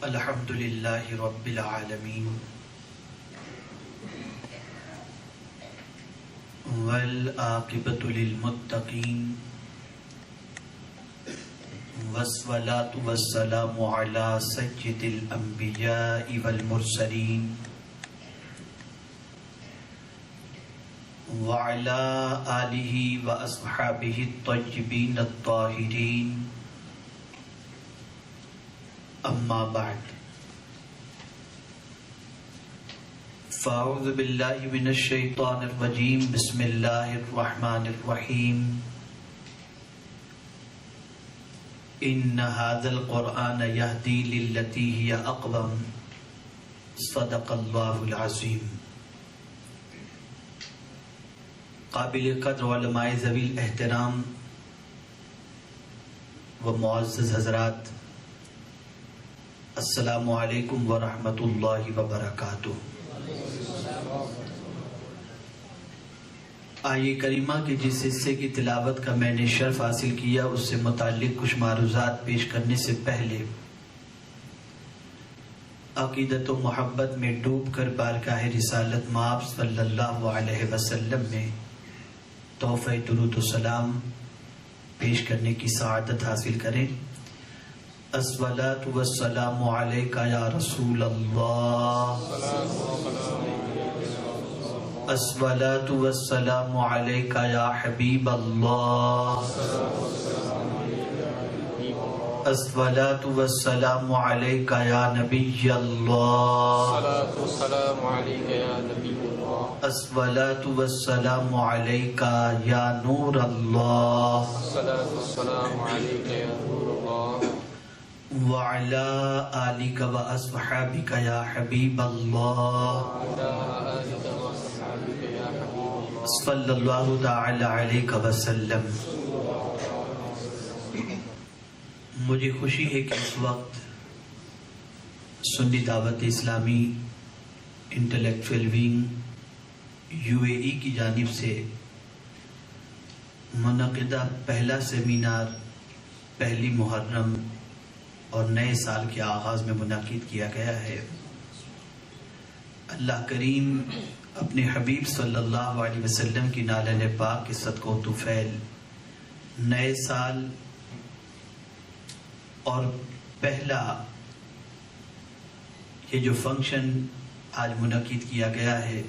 الحمد للہ رب العالمین والعاقبۃ للمتقین والصلاة والسلام علی سید الانبیاء والمرسلین وعلی آلہ واصحابہ الطیبین الطاہرین اما بعد فاعوذ باللہ من الشیطان الرجیم بسم اللہ الرحمن الرحیم ان ھذا القرآن یہدی للتی ہی اقوم صدق اللہ العظیم۔ قابل قدر علماء ذوی الاحترام و معزز حضرات، السلام علیکم ورحمۃ اللہ وبرکاتہ۔ آیہ کریمہ کے جس حصے کی تلاوت کا میں نے شرف حاصل کیا اس سے متعلق کچھ معروضات پیش کرنے سے پہلے عقیدت و محبت میں ڈوب کر بارگاہ رسالت مآب صلی اللہ علیہ وسلم میں تحفہ درود و سلام پیش کرنے کی سعادت حاصل کریں۔ الصلاۃ والسلام علیک یا رسول اللہ، الصلاۃ والسلام علیک یا حبیب اللہ، الصلاۃ والسلام علیک یا نبی اللہ، الصلاۃ والسلام علیک یا نور اللہ، وعلى آلك وأصحابك يا حبيب الله صلى الله تعالى عليك وسلم۔ مجھے خوشی ہے کہ اس وقت سنی دعوت اسلامی انٹلیکچوئل ونگ UAE کی جانب سے منعقدہ پہلا سیمینار پہلی محرم اور نئے سال کے آغاز میں منعقد کیا گیا ہے۔ اللہ کریم اپنے حبیب صلی اللہ علیہ وسلم کی نالہ پاک کے صدقہ و طفیل نئے سال اور پہلا یہ جو فنکشن آج منعقد کیا گیا ہے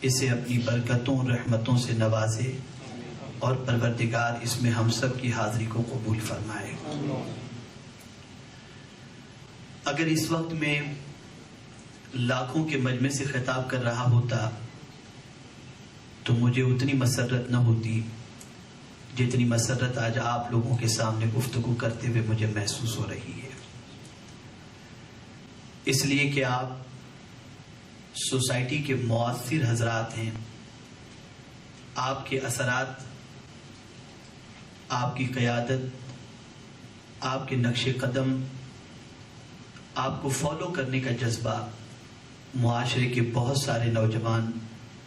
اسے اپنی برکتوں رحمتوں سے نوازے اور پروردگار اس میں ہم سب کی حاضری کو قبول فرمائے۔ اگر اس وقت میں لاکھوں کے مجمع سے خطاب کر رہا ہوتا تو مجھے اتنی مسرت نہ ہوتی جتنی مسرت آج آپ لوگوں کے سامنے گفتگو کرتے ہوئے مجھے محسوس ہو رہی ہے، اس لیے کہ آپ سوسائٹی کے مؤثر حضرات ہیں۔ آپ کے اثرات، آپ کی قیادت، آپ کے نقش قدم، آپ کو فالو کرنے کا جذبہ معاشرے کے بہت سارے نوجوان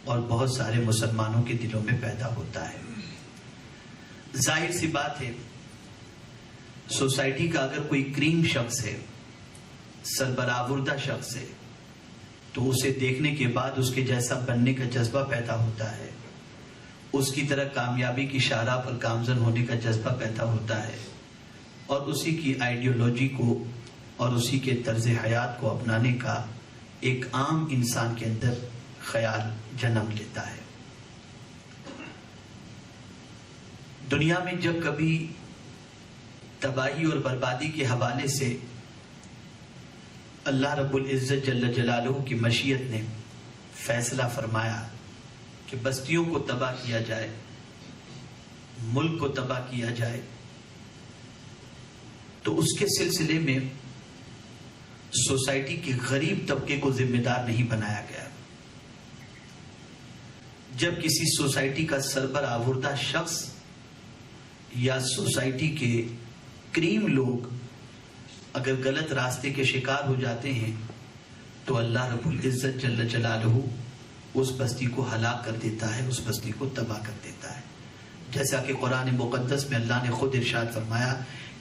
اور بہت سارے مسلمانوں کے دلوں میں پیدا ہوتا ہے۔ ظاہر سی بات ہے، سوسائٹی کا اگر کوئی کریم شخص ہے، سربراوردہ شخص ہے، تو اسے دیکھنے کے بعد اس کے جیسا بننے کا جذبہ پیدا ہوتا ہے، اس کی طرح کامیابی کی شاہراہ پر گامزن ہونے کا جذبہ پیدا ہوتا ہے، اور اسی کی آئیڈیالوجی کو اور اسی کے طرز حیات کو اپنانے کا ایک عام انسان کے اندر خیال جنم لیتا ہے۔ دنیا میں جب کبھی تباہی اور بربادی کے حوالے سے اللہ رب العزت جل جلالہ کی مشیت نے فیصلہ فرمایا کہ بستیوں کو تباہ کیا جائے، ملک کو تباہ کیا جائے، تو اس کے سلسلے میں سوسائٹی کے غریب طبقے کو ذمہ دار نہیں بنایا گیا۔ جب کسی سوسائٹی کا سربراوردہ شخص یا سوسائٹی کے کریم لوگ اگر غلط راستے کے شکار ہو جاتے ہیں تو اللہ رب العزت جل جلالہ اس بستی کو ہلاک کر دیتا ہے، اس بستی کو تباہ کر دیتا ہے۔ جیسا کہ قرآن مقدس میں اللہ نے خود ارشاد فرمایا،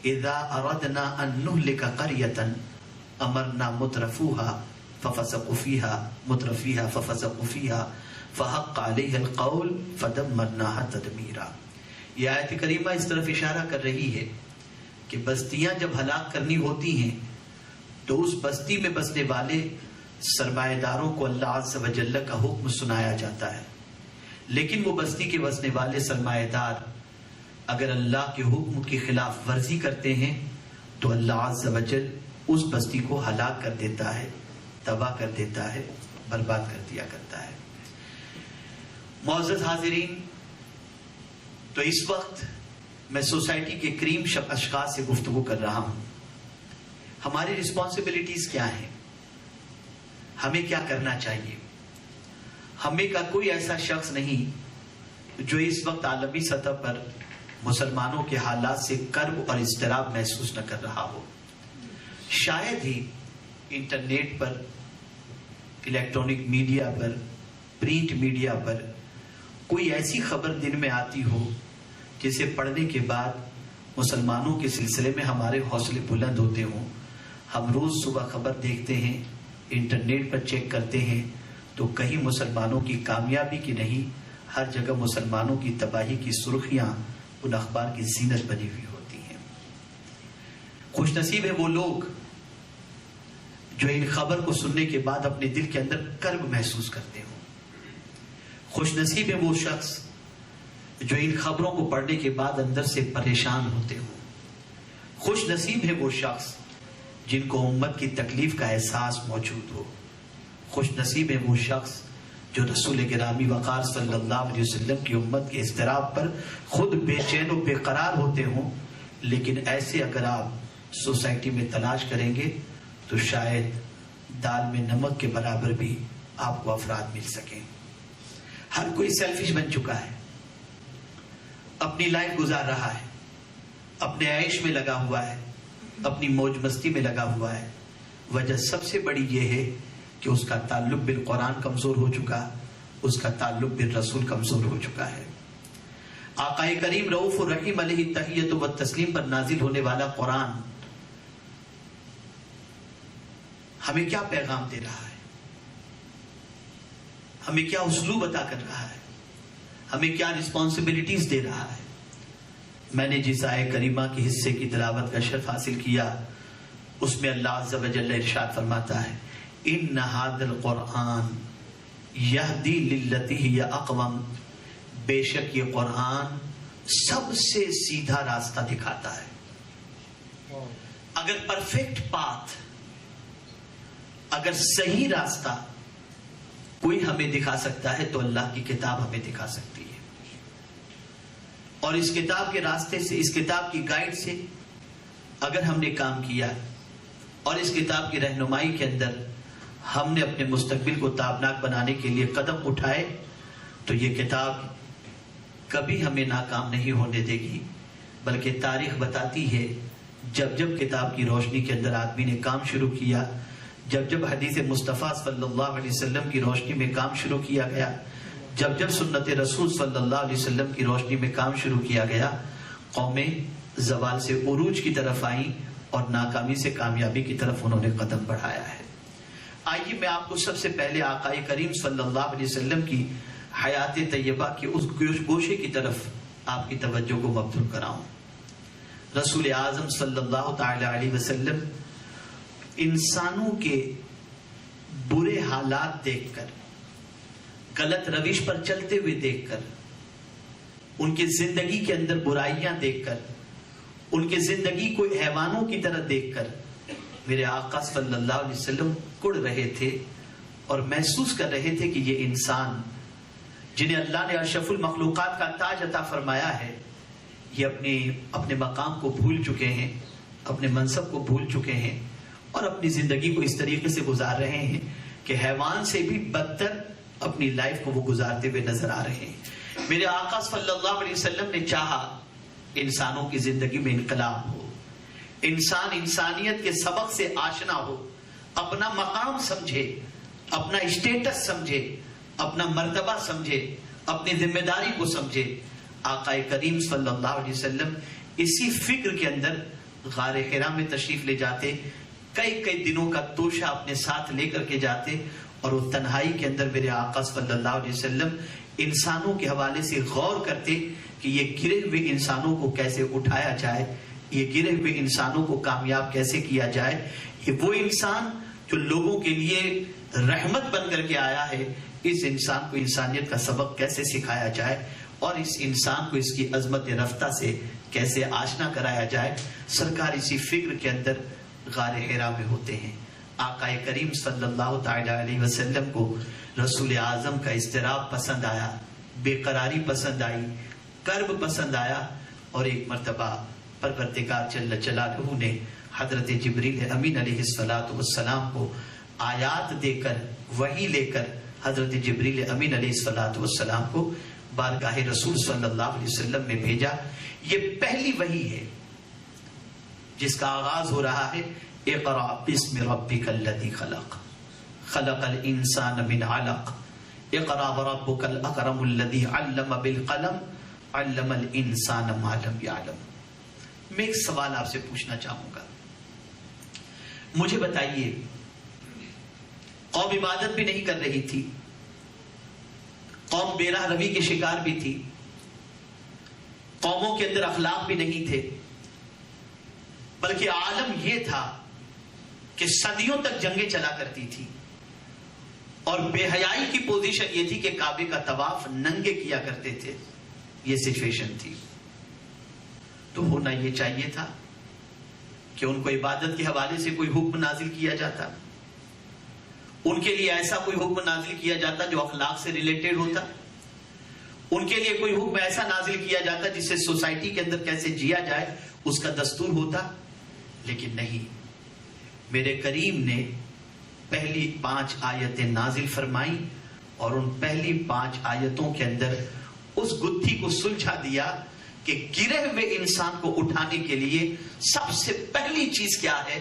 اذا اردنا ان نہلک قریۃ امرنا مترفوها ففسقوا فيها مترفيها ففسقوا فيها فحق عليها القول فدمرناها تدميرا. یہ آیت کریمہ اس طرف اشارہ کر رہی ہے کہ بستیاں جب ہلاک کرنی ہوتی ہیں تو اس بستی میں بسنے والے سرمایہ داروں کو اللہ عز و جل کا حکم سنایا جاتا ہے، لیکن وہ بستی کے بسنے والے سرمایہ دار اگر اللہ کے حکم کی خلاف ورزی کرتے ہیں تو اللہ عز و جل اس بستی کو ہلاک کر دیتا ہے، تباہ کر دیتا ہے، برباد کر دیا کرتا ہے. معزز حاضرین، تو اس وقت میں سوسائٹی کے کریم اشخاص سے گفتگو کر رہا ہوں. ہماری رسپانسبلٹیز کیا ہیں؟ ہمیں کیا کرنا چاہیے؟ ہمیں کا کوئی ایسا شخص نہیں جو اس وقت عالمی سطح پر مسلمانوں کے حالات سے کرب اور اضطراب محسوس نہ کر رہا ہو. شاید ہی انٹرنیٹ پر، الیکٹرانک میڈیا پر، پرنٹ میڈیا پر کوئی ایسی خبر دن میں آتی ہو جسے پڑھنے کے بعد مسلمانوں کے سلسلے میں ہمارے حوصلے بلند ہوتے ہوں. ہم روز صبح خبر دیکھتے ہیں، انٹرنیٹ پر چیک کرتے ہیں تو کہیں مسلمانوں کی کامیابی کی نہیں، ہر جگہ مسلمانوں کی تباہی کی سرخیاں ان اخبار کی زینت بنی ہوئی ہوتی ہیں. خوش نصیب ہے وہ لوگ جو ان خبر کو سننے کے بعد اپنے دل کے اندر کرب محسوس کرتے ہوں. خوش نصیب ہے وہ شخص جو ان خبروں کو پڑھنے کے بعد اندر سے پریشان ہوتے ہوں. خوش نصیب ہے وہ شخص جن کو امت کی تکلیف کا احساس موجود ہو. خوش نصیب ہے وہ شخص جو رسول گرامی وقار صلی اللہ علیہ وسلم کی امت کے اضطراب پر خود بے چین و بے قرار ہوتے ہوں. لیکن ایسے اگر آپ سوسائٹی میں تلاش کریں گے تو شاید دال میں نمک کے برابر بھی آپ کو افراد مل سکیں. ہر کوئی سیلفش بن چکا ہے، اپنی لائف گزار رہا ہے، اپنے عیش میں لگا ہوا ہے، اپنی موج مستی میں لگا ہوا ہے. وجہ سب سے بڑی یہ ہے کہ اس کا تعلق بالقرآن کمزور ہو چکا، اس کا تعلق بالرسول کمزور ہو چکا ہے. آقا کریم رؤوف الرحیم علیہ تحیت و تسلیم پر نازل ہونے والا قرآن ہمیں کیا پیغام دے رہا ہے؟ ہمیں کیا اسلوب عطا کر رہا ہے؟ ہمیں کیا رسپانسبلٹیز دے رہا ہے؟ میں نے جس آیت کریمہ کے حصے کی تلاوت کا شرف حاصل کیا اس میں اللہ عز و جل ارشاد فرماتا ہے ان ھذا القرآن یہدی للتی ہی اقوم، بے شک یہ قرآن سب سے سیدھا راستہ دکھاتا ہے. اگر پرفیکٹ پاتھ، اگر صحیح راستہ کوئی ہمیں دکھا سکتا ہے تو اللہ کی کتاب ہمیں دکھا سکتی ہے. اور اس کتاب کے راستے سے، اس کتاب کی گائیڈ سے اگر ہم نے کام کیا اور اس کتاب کی رہنمائی کے اندر ہم نے اپنے مستقبل کو تابناک بنانے کے لیے قدم اٹھائے تو یہ کتاب کبھی ہمیں ناکام نہیں ہونے دے گی. بلکہ تاریخ بتاتی ہے جب جب کتاب کی روشنی کے اندر آدمی نے کام شروع کیا، جب جب حدیث مصطفیٰ صلی اللہ علیہ وسلم کی روشنی میں کام شروع کیا گیا، جب جب سنت رسول صلی اللہ علیہ وسلم کی روشنی میں کام شروع کیا گیا، قومیں زوال سے عروج کی طرف آئیں اور ناکامی سے کامیابی کی طرف انہوں نے قدم بڑھایا ہے. آئیے میں آپ کو سب سے پہلے آقا کریم صلی اللہ علیہ وسلم کی حیات طیبہ کے اس گوشے کی طرف آپ کی توجہ کو مبذول کراؤں. رسول اعظم صلی اللہ تعالی علیہ وسلم انسانوں کے برے حالات دیکھ کر، غلط روش پر چلتے ہوئے دیکھ کر، ان کی زندگی کے اندر برائیاں دیکھ کر، ان کی زندگی کو حیوانوں کی طرح دیکھ کر میرے آقا صلی اللہ علیہ وسلم کڑ رہے تھے اور محسوس کر رہے تھے کہ یہ انسان جنہیں اللہ نے اشرف المخلوقات کا تاج عطا فرمایا ہے، یہ اپنے مقام کو بھول چکے ہیں، اپنے منصب کو بھول چکے ہیں اور اپنی زندگی کو اس طریقے سے گزار رہے ہیں کہ حیوان سے بھی بدتر اپنی لائف کو وہ گزارتے ہوئے نظر آ رہے ہیں. میرے آقا صلی اللہ علیہ وسلم نے چاہا انسانوں کی زندگی میں انقلاب ہو، انسان انسانیت کے سبق سے آشنا ہو، اپنا مقام سمجھے، اپنا اسٹیٹس سمجھے، اپنا مرتبہ سمجھے، اپنی ذمہ داری کو سمجھے. آقا کریم صلی اللہ علیہ وسلم اسی فکر کے اندر غار حرا میں تشریف لے جاتے کئی کئی دنوں کا توشہ اپنے ساتھ لے کر کے جاتے اور وہ تنہائی کے اندر میرے آقا صلی اللہ علیہ وسلم انسانوں کے حوالے سے غور کرتے کہ یہ گرے ہوئے انسانوں کو کیسے اٹھایا جائے، یہ گرے ہوئے انسانوں کو کامیاب کیسے کیا جائے، یہ وہ انسان جو لوگوں کے لیے رحمت بن کر کے آیا ہے، اس انسان کو انسانیت کا سبق کیسے سکھایا جائے اور اس انسان کو اس کی عظمت رفتہ سے کیسے آشنا کرایا جائے۔ سرکار اسی فکر کے اندر غار حرا میں ہوتے ہیں۔ آقا کریم صلی اللہ تعالی علیہ وسلم کو رسول اعظم کا اضطراب پسند آیا، بے قراری پسند آئی، کرب پسند آیا، اور ایک مرتبہ پروردگار جل جلالہ نے حضرت جبریل امین علیہ السلام کو آیات دے کر، وحی لے کر حضرت جبریل امین علیہ السلام کو بارگاہ رسول صلی اللہ علیہ وسلم میں بھیجا۔ یہ پہلی وحی ہے جس کا آغاز ہو رہا ہے اقرأ بسم ربک الذی خلق، خلق الانسان من علق، اقرأ وربک الاکرم الذی علم بالقلم، علم الانسان ما لم یعلم۔ میں ایک سوال آپ سے پوچھنا چاہوں گا، مجھے بتائیے، قوم عبادت بھی نہیں کر رہی تھی، قوم بے راہ روی کے شکار بھی تھی، قوموں کے اندر اخلاق بھی نہیں تھے، بلکہ عالم یہ تھا کہ صدیوں تک جنگیں چلا کرتی تھی اور بے حیائی کی پوزیشن یہ تھی کہ کعبے کا طواف ننگے کیا کرتے تھے، یہ سچویشن تھی۔ تو ہونا یہ چاہیے تھا کہ ان کو عبادت کے حوالے سے کوئی حکم نازل کیا جاتا، ان کے لیے ایسا کوئی حکم نازل کیا جاتا جو اخلاق سے ریلیٹڈ ہوتا، ان کے لیے کوئی حکم ایسا نازل کیا جاتا جس سے سوسائٹی کے اندر کیسے جیا جائے اس کا دستور ہوتا، لیکن نہیں۔ میرے کریم نے پہلی 5 آیتیں نازل فرمائیں اور ان پہلی 5 آیتوں کے اندر اس گتھی کو سلجھا دیا کہ گرے ہوئے انسان کو اٹھانے کے لیے سب سے پہلی چیز کیا ہے،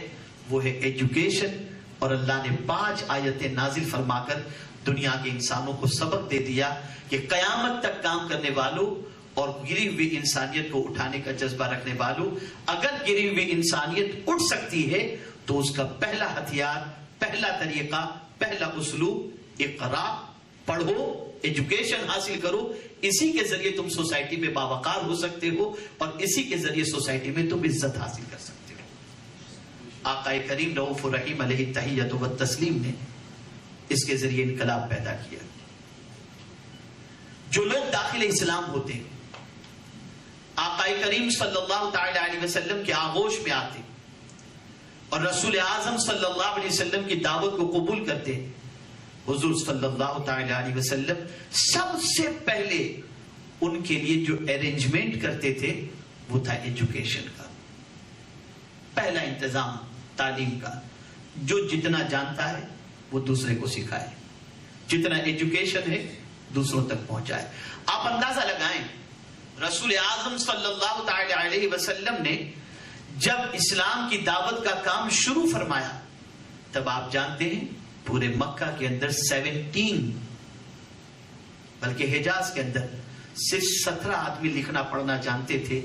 وہ ہے ایجوکیشن، اور اللہ نے 5 آیتیں نازل فرما کر دنیا کے انسانوں کو سبق دے دیا کہ قیامت تک کام کرنے والوں اور گری ہوئی انسانیت کو اٹھانے کا جذبہ رکھنے والوں، اگر گری ہوئی انسانیت اٹھ سکتی ہے تو اس کا پہلا ہتھیار، پہلا طریقہ، پہلا اسلوب اقرا، پڑھو، ایجوکیشن حاصل کرو، اسی کے ذریعے تم سوسائٹی میں باوقار ہو سکتے ہو اور اسی کے ذریعے سوسائٹی میں تم عزت حاصل کر سکتے ہو۔ آقا کریم رؤوف الرحیم علیہ التحیۃ والتسلیم نے اس کے ذریعے انقلاب پیدا کیا۔ جو لوگ داخل اسلام ہوتے آقا کریم صلی اللہ تعالی علیہ وسلم کے آغوش میں آتے اور رسول اعظم صلی اللہ علیہ وسلم کی دعوت کو قبول کرتے، حضور صلی اللہ تعالی علیہ وسلم سب سے پہلے ان کے لیے جو ارینجمنٹ کرتے تھے وہ تھا ایجوکیشن کا، پہلا انتظام تعلیم کا۔ جو جتنا جانتا ہے وہ دوسرے کو سکھائے، جتنا ایجوکیشن ہے دوسروں تک پہنچائے۔ آپ اندازہ لگائیں، رسول اعظم صلی اللہ تعالی علیہ وسلم نے جب اسلام کی دعوت کا کام شروع فرمایا تب آپ جانتے ہیں پورے مکہ کے اندر 17 بلکہ حجاز کے اندر صرف 17 آدمی لکھنا پڑھنا جانتے تھے،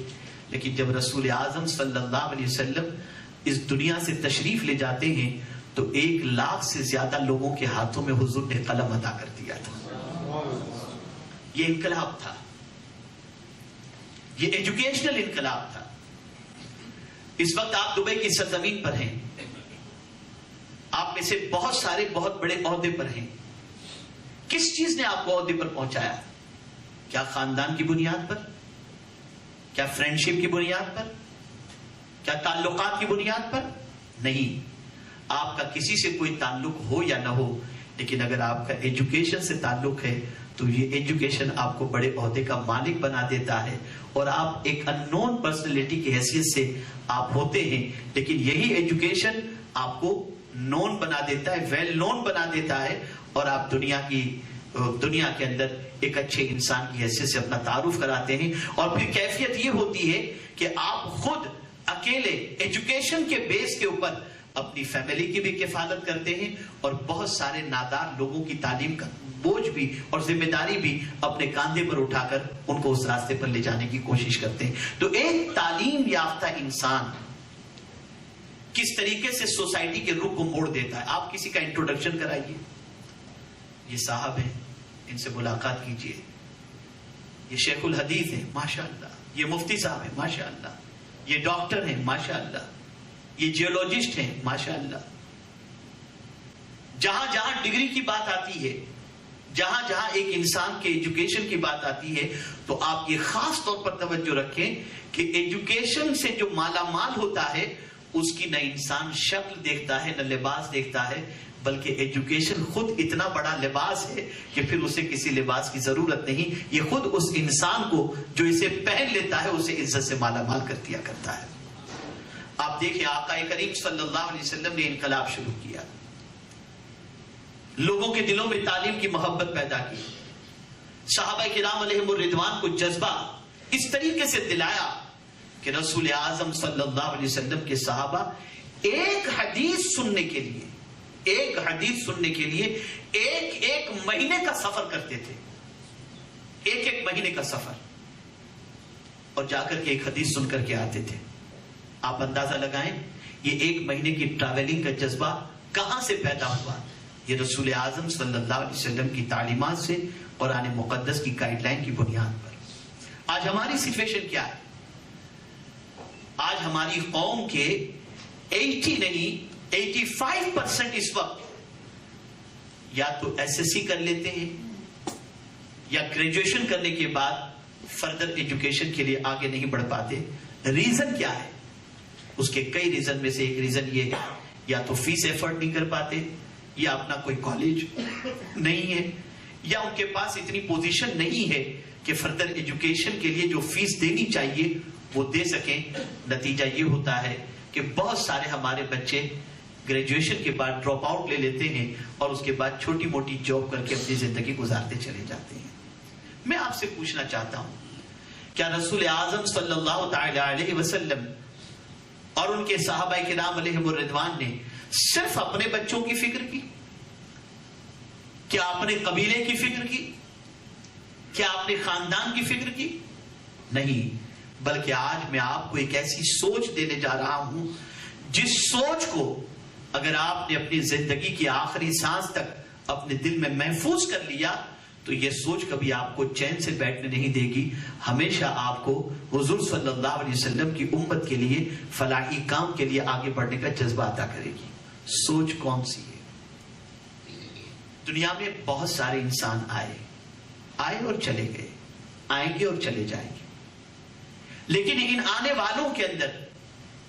لیکن جب رسول اعظم صلی اللہ علیہ وسلم اس دنیا سے تشریف لے جاتے ہیں تو 1 لاکھ سے زیادہ لوگوں کے ہاتھوں میں حضور نے قلم عطا کر دیا تھا۔ یہ انقلاب تھا، یہ ایجوکیشنل انقلاب تھا۔ اس وقت آپ دبئی کی سرزمین پر ہیں، آپ میں سے بہت سارے بہت بڑے عہدے پر ہیں۔ کس چیز نے آپ کو عہدے پر پہنچایا؟ کیا خاندان کی بنیاد پر؟ کیا فرینڈشپ کی بنیاد پر؟ کیا تعلقات کی بنیاد پر؟ نہیں۔ آپ کا کسی سے کوئی تعلق ہو یا نہ ہو، لیکن اگر آپ کا ایجوکیشن سے تعلق ہے تو یہ ایجوکیشن آپ کو بڑے عہدے کا مالک بنا دیتا ہے اور آپ ایک ان نون پرسنالٹی کی حیثیت سے آپ ہوتے ہیں، لیکن یہی ایجوکیشن آپ کو نون بنا دیتا ہے، ویل نون بنا دیتا ہے، اور آپ دنیا کے اندر ایک اچھے انسان کی حیثیت سے اپنا تعارف کراتے ہیں۔ اور پھر کیفیت یہ ہوتی ہے کہ آپ خود اکیلے ایجوکیشن کے بیس کے اوپر اپنی فیملی کی بھی کفالت کرتے ہیں اور بہت سارے نادار لوگوں کی تعلیم کا بوجھ بھی اور ذمہ داری بھی اپنے کاندھے پر اٹھا کر ان کو اس راستے پر لے جانے کی کوشش کرتے ہیں۔ تو ایک تعلیم یافتہ انسان کس طریقے سے سوسائٹی کے رخ کو موڑ دیتا ہے. آپ کسی کا انٹروڈکشن کرائیے. یہ صاحب ہیں, ان سے ملاقات کیجئے. یہ شیخ الحدیث ہیں ماشاءاللہ, یہ مفتی صاحب ہیں ماشاءاللہ, یہ ڈاکٹر ہیں ماشاءاللہ, یہ جیولوجسٹ ہیں ماشاءاللہ. جہاں جہاں ڈگری کی بات آتی ہے, جہاں جہاں ایک انسان کے ایجوکیشن کی بات آتی ہے, تو آپ یہ خاص طور پر توجہ رکھیں کہ ایجوکیشن سے جو مالا مال ہوتا ہے اس کی نہ انسان شکل دیکھتا ہے نہ لباس دیکھتا ہے, بلکہ ایجوکیشن خود اتنا بڑا لباس ہے کہ پھر اسے کسی لباس کی ضرورت نہیں. یہ خود اس انسان کو جو اسے پہن لیتا ہے اسے عزت سے مالا مال کر دیا کرتا ہے. آپ دیکھیں آقا کریم صلی اللہ علیہ وسلم نے انقلاب شروع کیا, لوگوں کے دلوں میں تعلیم کی محبت پیدا کی. صحابہ کرام علیہم الرضوان کو جذبہ اس طریقے سے دلایا کہ رسول اعظم صلی اللہ علیہ وسلم کے صحابہ ایک حدیث سننے کے لیے ایک مہینے کا سفر کرتے تھے. ایک مہینے کا سفر, اور جا کر کے ایک حدیث سن کر کے آتے تھے. آپ اندازہ لگائیں یہ ایک مہینے کی ٹریولنگ کا جذبہ کہاں سے پیدا ہوا. یہ رسول اعظم صلی اللہ علیہ وسلم کی تعلیمات سے, قرآن مقدس کی گائیڈ لائن کی بنیاد پر. آج ہماری سچویشن کیا ہے؟ آج ہماری قوم کے 80 نہیں 85% اس وقت یا تو ایس ایس سی کر لیتے ہیں یا گریجویشن کرنے کے بعد فردر ایجوکیشن کے لیے آگے نہیں بڑھ پاتے. ریزن کیا ہے؟ اس کے کئی ریزن میں سے ایک ریزن یہ ہے, یا تو فیس ایفرٹ نہیں کر پاتے, یا اپنا کوئی کالج نہیں ہے, یا ان کے پاس اتنی پوزیشن نہیں ہے کہ فردر ایجوکیشن کے لیے جو فیس دینی چاہیے وہ دے سکیں. نتیجہ یہ ہوتا ہے کہ بہت سارے ہمارے بچے گریجویشن کے بعد ڈراپ آؤٹ لے لیتے ہیں اور اس کے بعد چھوٹی موٹی جاب کر کے اپنی زندگی گزارتے چلے جاتے ہیں. میں آپ سے پوچھنا چاہتا ہوں, کیا رسول اعظم صلی اللہ تعالی علیہ وسلم اور ان کے صحابہ کرام علیہم الرضوان نے صرف اپنے بچوں کی فکر کی؟ کیا اپنے قبیلے کی فکر کی؟ کیا اپنے خاندان کی فکر کی؟ نہیں, بلکہ آج میں آپ کو ایک ایسی سوچ دینے جا رہا ہوں جس سوچ کو اگر آپ نے اپنی زندگی کی آخری سانس تک اپنے دل میں محفوظ کر لیا تو یہ سوچ کبھی آپ کو چین سے بیٹھنے نہیں دے گی. ہمیشہ آپ کو حضور صلی اللہ علیہ وسلم کی امت کے لیے فلاحی کام کے لیے آگے بڑھنے کا جذبہ عطا کرے گی. سوچ کون سی ہے؟ دنیا میں بہت سارے انسان آئے اور چلے گئے, آئیں گے اور چلے جائیں گے, لیکن ان آنے والوں کے اندر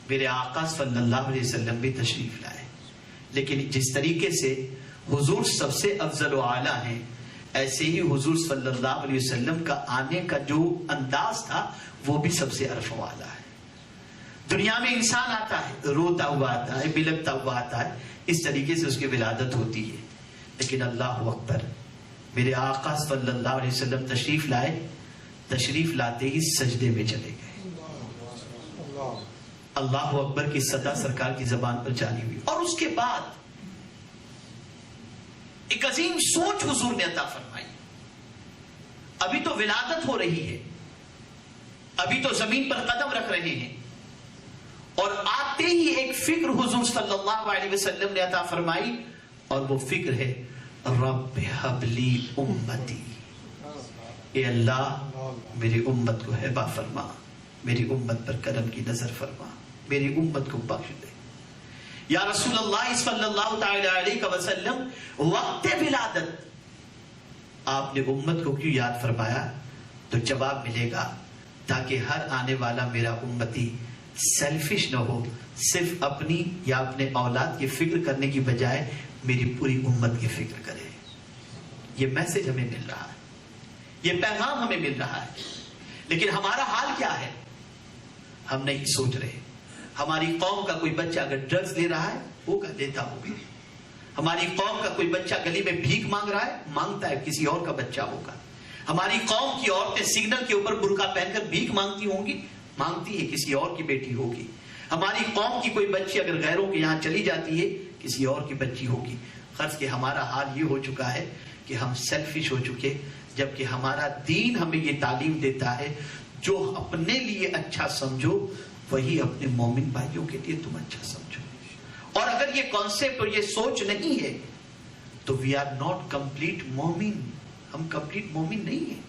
میرے آقا صلی اللہ علیہ وسلم بھی تشریف لائے. لیکن جس طریقے سے حضور سب سے افضل و اعلیٰ ہیں, ایسے ہی حضور صلی اللہ علیہ وسلم کا آنے کا جو انداز تھا وہ بھی سب سے عرف و اعلیٰ ہے. دنیا میں انسان آتا ہے, روتا ہوا آتا ہے, بلکتا ہوا آتا ہے, اس طریقے سے اس کی ولادت ہوتی ہے. لیکن اللہ اکبر, میرے آقا صلی اللہ علیہ وسلم تشریف لائے, تشریف لاتے ہی سجدے میں چلے گئے. اللہ اکبر کی صدا سرکار کی زبان پر جاری ہوئی, اور اس کے بعد ایک عظیم سوچ حضور نے عطا فرمائی. ابھی تو ولادت ہو رہی ہے, ابھی تو زمین پر قدم رکھ رہے ہیں, اور آتے ہی ایک فکر حضور صلی اللہ علیہ وسلم نے عطا فرمائی, اور وہ فکر ہے رب ہب لی امتی. اے اللہ میری امت کو ہبہ فرما, میری امت پر کرم کی نظر فرما, میری امت کو بخش دے. یا رسول اللہ صلی اللہ تعالی علیہ وسلم وقت ولادت آپ نے امت کو کیوں یاد فرمایا؟ تو جواب ملے گا تاکہ ہر آنے والا میرا امتی سیلفش نہ ہو, صرف اپنی یا اپنے اولاد کی فکر کرنے کی بجائے میری پوری امت کی فکر کرے. یہ میسج ہمیں مل رہا ہے, یہ پیغام ہمیں مل رہا ہے, لیکن ہمارا حال کیا ہے؟ ہم نہیں سوچ رہے. ہماری قوم کا کوئی بچہ اگر ڈرگز لے رہا ہے ہوگا, دیتا ہوگا. ہماری قوم کا کوئی بچہ گلی میں بھیک مانگ رہا ہے, مانگتا ہے کسی اور کا بچہ ہوگا. ہماری قوم کی عورتیں سگنل کے اوپر برقع پہن کر بھیک مانگتی ہوں گی, مانگتی ہے کسی اور کی بیٹی ہوگی. ہماری قوم کی کوئی بچی اگر غیروں کے یہاں چلی جاتی ہے کسی اور کی بچی ہوگی. غرض کہ ہمارا حال یہ ہو چکا ہے کہ ہم سیلفش ہو چکے, جبکہ ہمارا دین ہمیں یہ تعلیم دیتا ہے جو اپنے لیے اچھا سمجھو وہی اپنے مومن بھائیوں کے لیے تم اچھا سمجھو. اور اگر یہ کانسیپٹ اور یہ سوچ نہیں ہے تو وی آر ناٹ کمپلیٹ مومن. ہم کمپلیٹ مومن نہیں ہیں.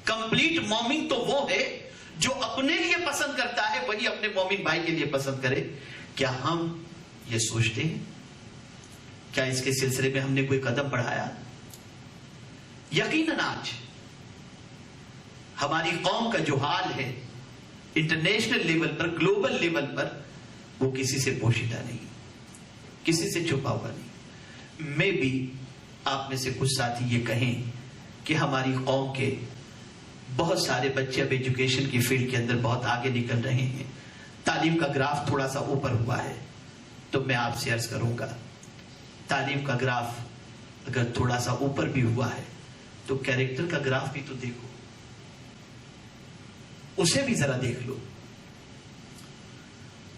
کمپلیٹ مومن تو وہ ہے جو اپنے لیے پسند کرتا ہے وہی اپنے مومن بھائی کے لیے پسند کرے. کیا ہم یہ سوچتے ہیں؟ کیا اس کے سلسلے میں ہم نے کوئی قدم بڑھایا؟ یقیناً آج ہماری قوم کا جو حال ہے انٹرنیشنل لیول پر، گلوبل لیول پر، وہ کسی سے پوشیدہ نہیں، کسی سے چھپا ہوا نہیں. میں بھی آپ میں سے کچھ ساتھی یہ کہیں کہ ہماری قوم کے بہت سارے بچے اب ایجوکیشن کی فیلڈ کے اندر بہت آگے نکل رہے ہیں، تعلیم کا گراف تھوڑا سا اوپر ہوا ہے. تو میں آپ سے عرض کروں گا، تعلیم کا گراف اگر تھوڑا سا اوپر بھی ہوا ہے تو کیریکٹر کا گراف بھی تو دیکھو، اسے بھی ذرا دیکھ لو.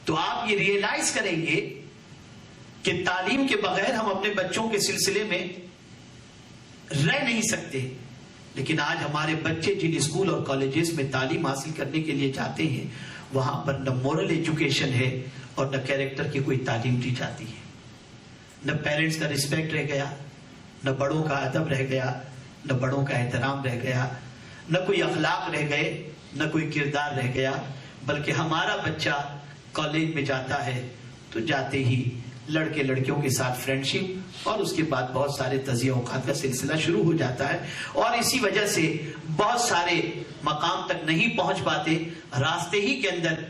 تو آپ یہ ریئلائز کریں گے کہ تعلیم کے بغیر ہم اپنے بچوں کے سلسلے میں رہ نہیں سکتے. لیکن آج ہمارے بچے جن اسکول اور کالجز میں تعلیم حاصل کرنے کے لیے جاتے ہیں وہاں پر نہ مورل ایجوکیشن ہے اور نہ کیریکٹر کی کوئی تعلیم دی جاتی ہے. نہ پیرنٹس کا رسپیکٹ رہ گیا، نہ بڑوں کا ادب رہ گیا، نہ بڑوں کا احترام رہ گیا، نہ کوئی اخلاق رہ گئے، نہ کوئی کردار رہ گیا. بلکہ ہمارا بچہ کالج میں جاتا ہے تو جاتے ہی لڑکے لڑکیوں کے ساتھ فرینڈشپ اور اس کے بعد بہت سارے تزیہ اوقات کا سلسلہ شروع ہو جاتا ہے. اور اسی وجہ سے بہت سارے مقام تک نہیں پہنچ پاتے، راستے ہی کے اندر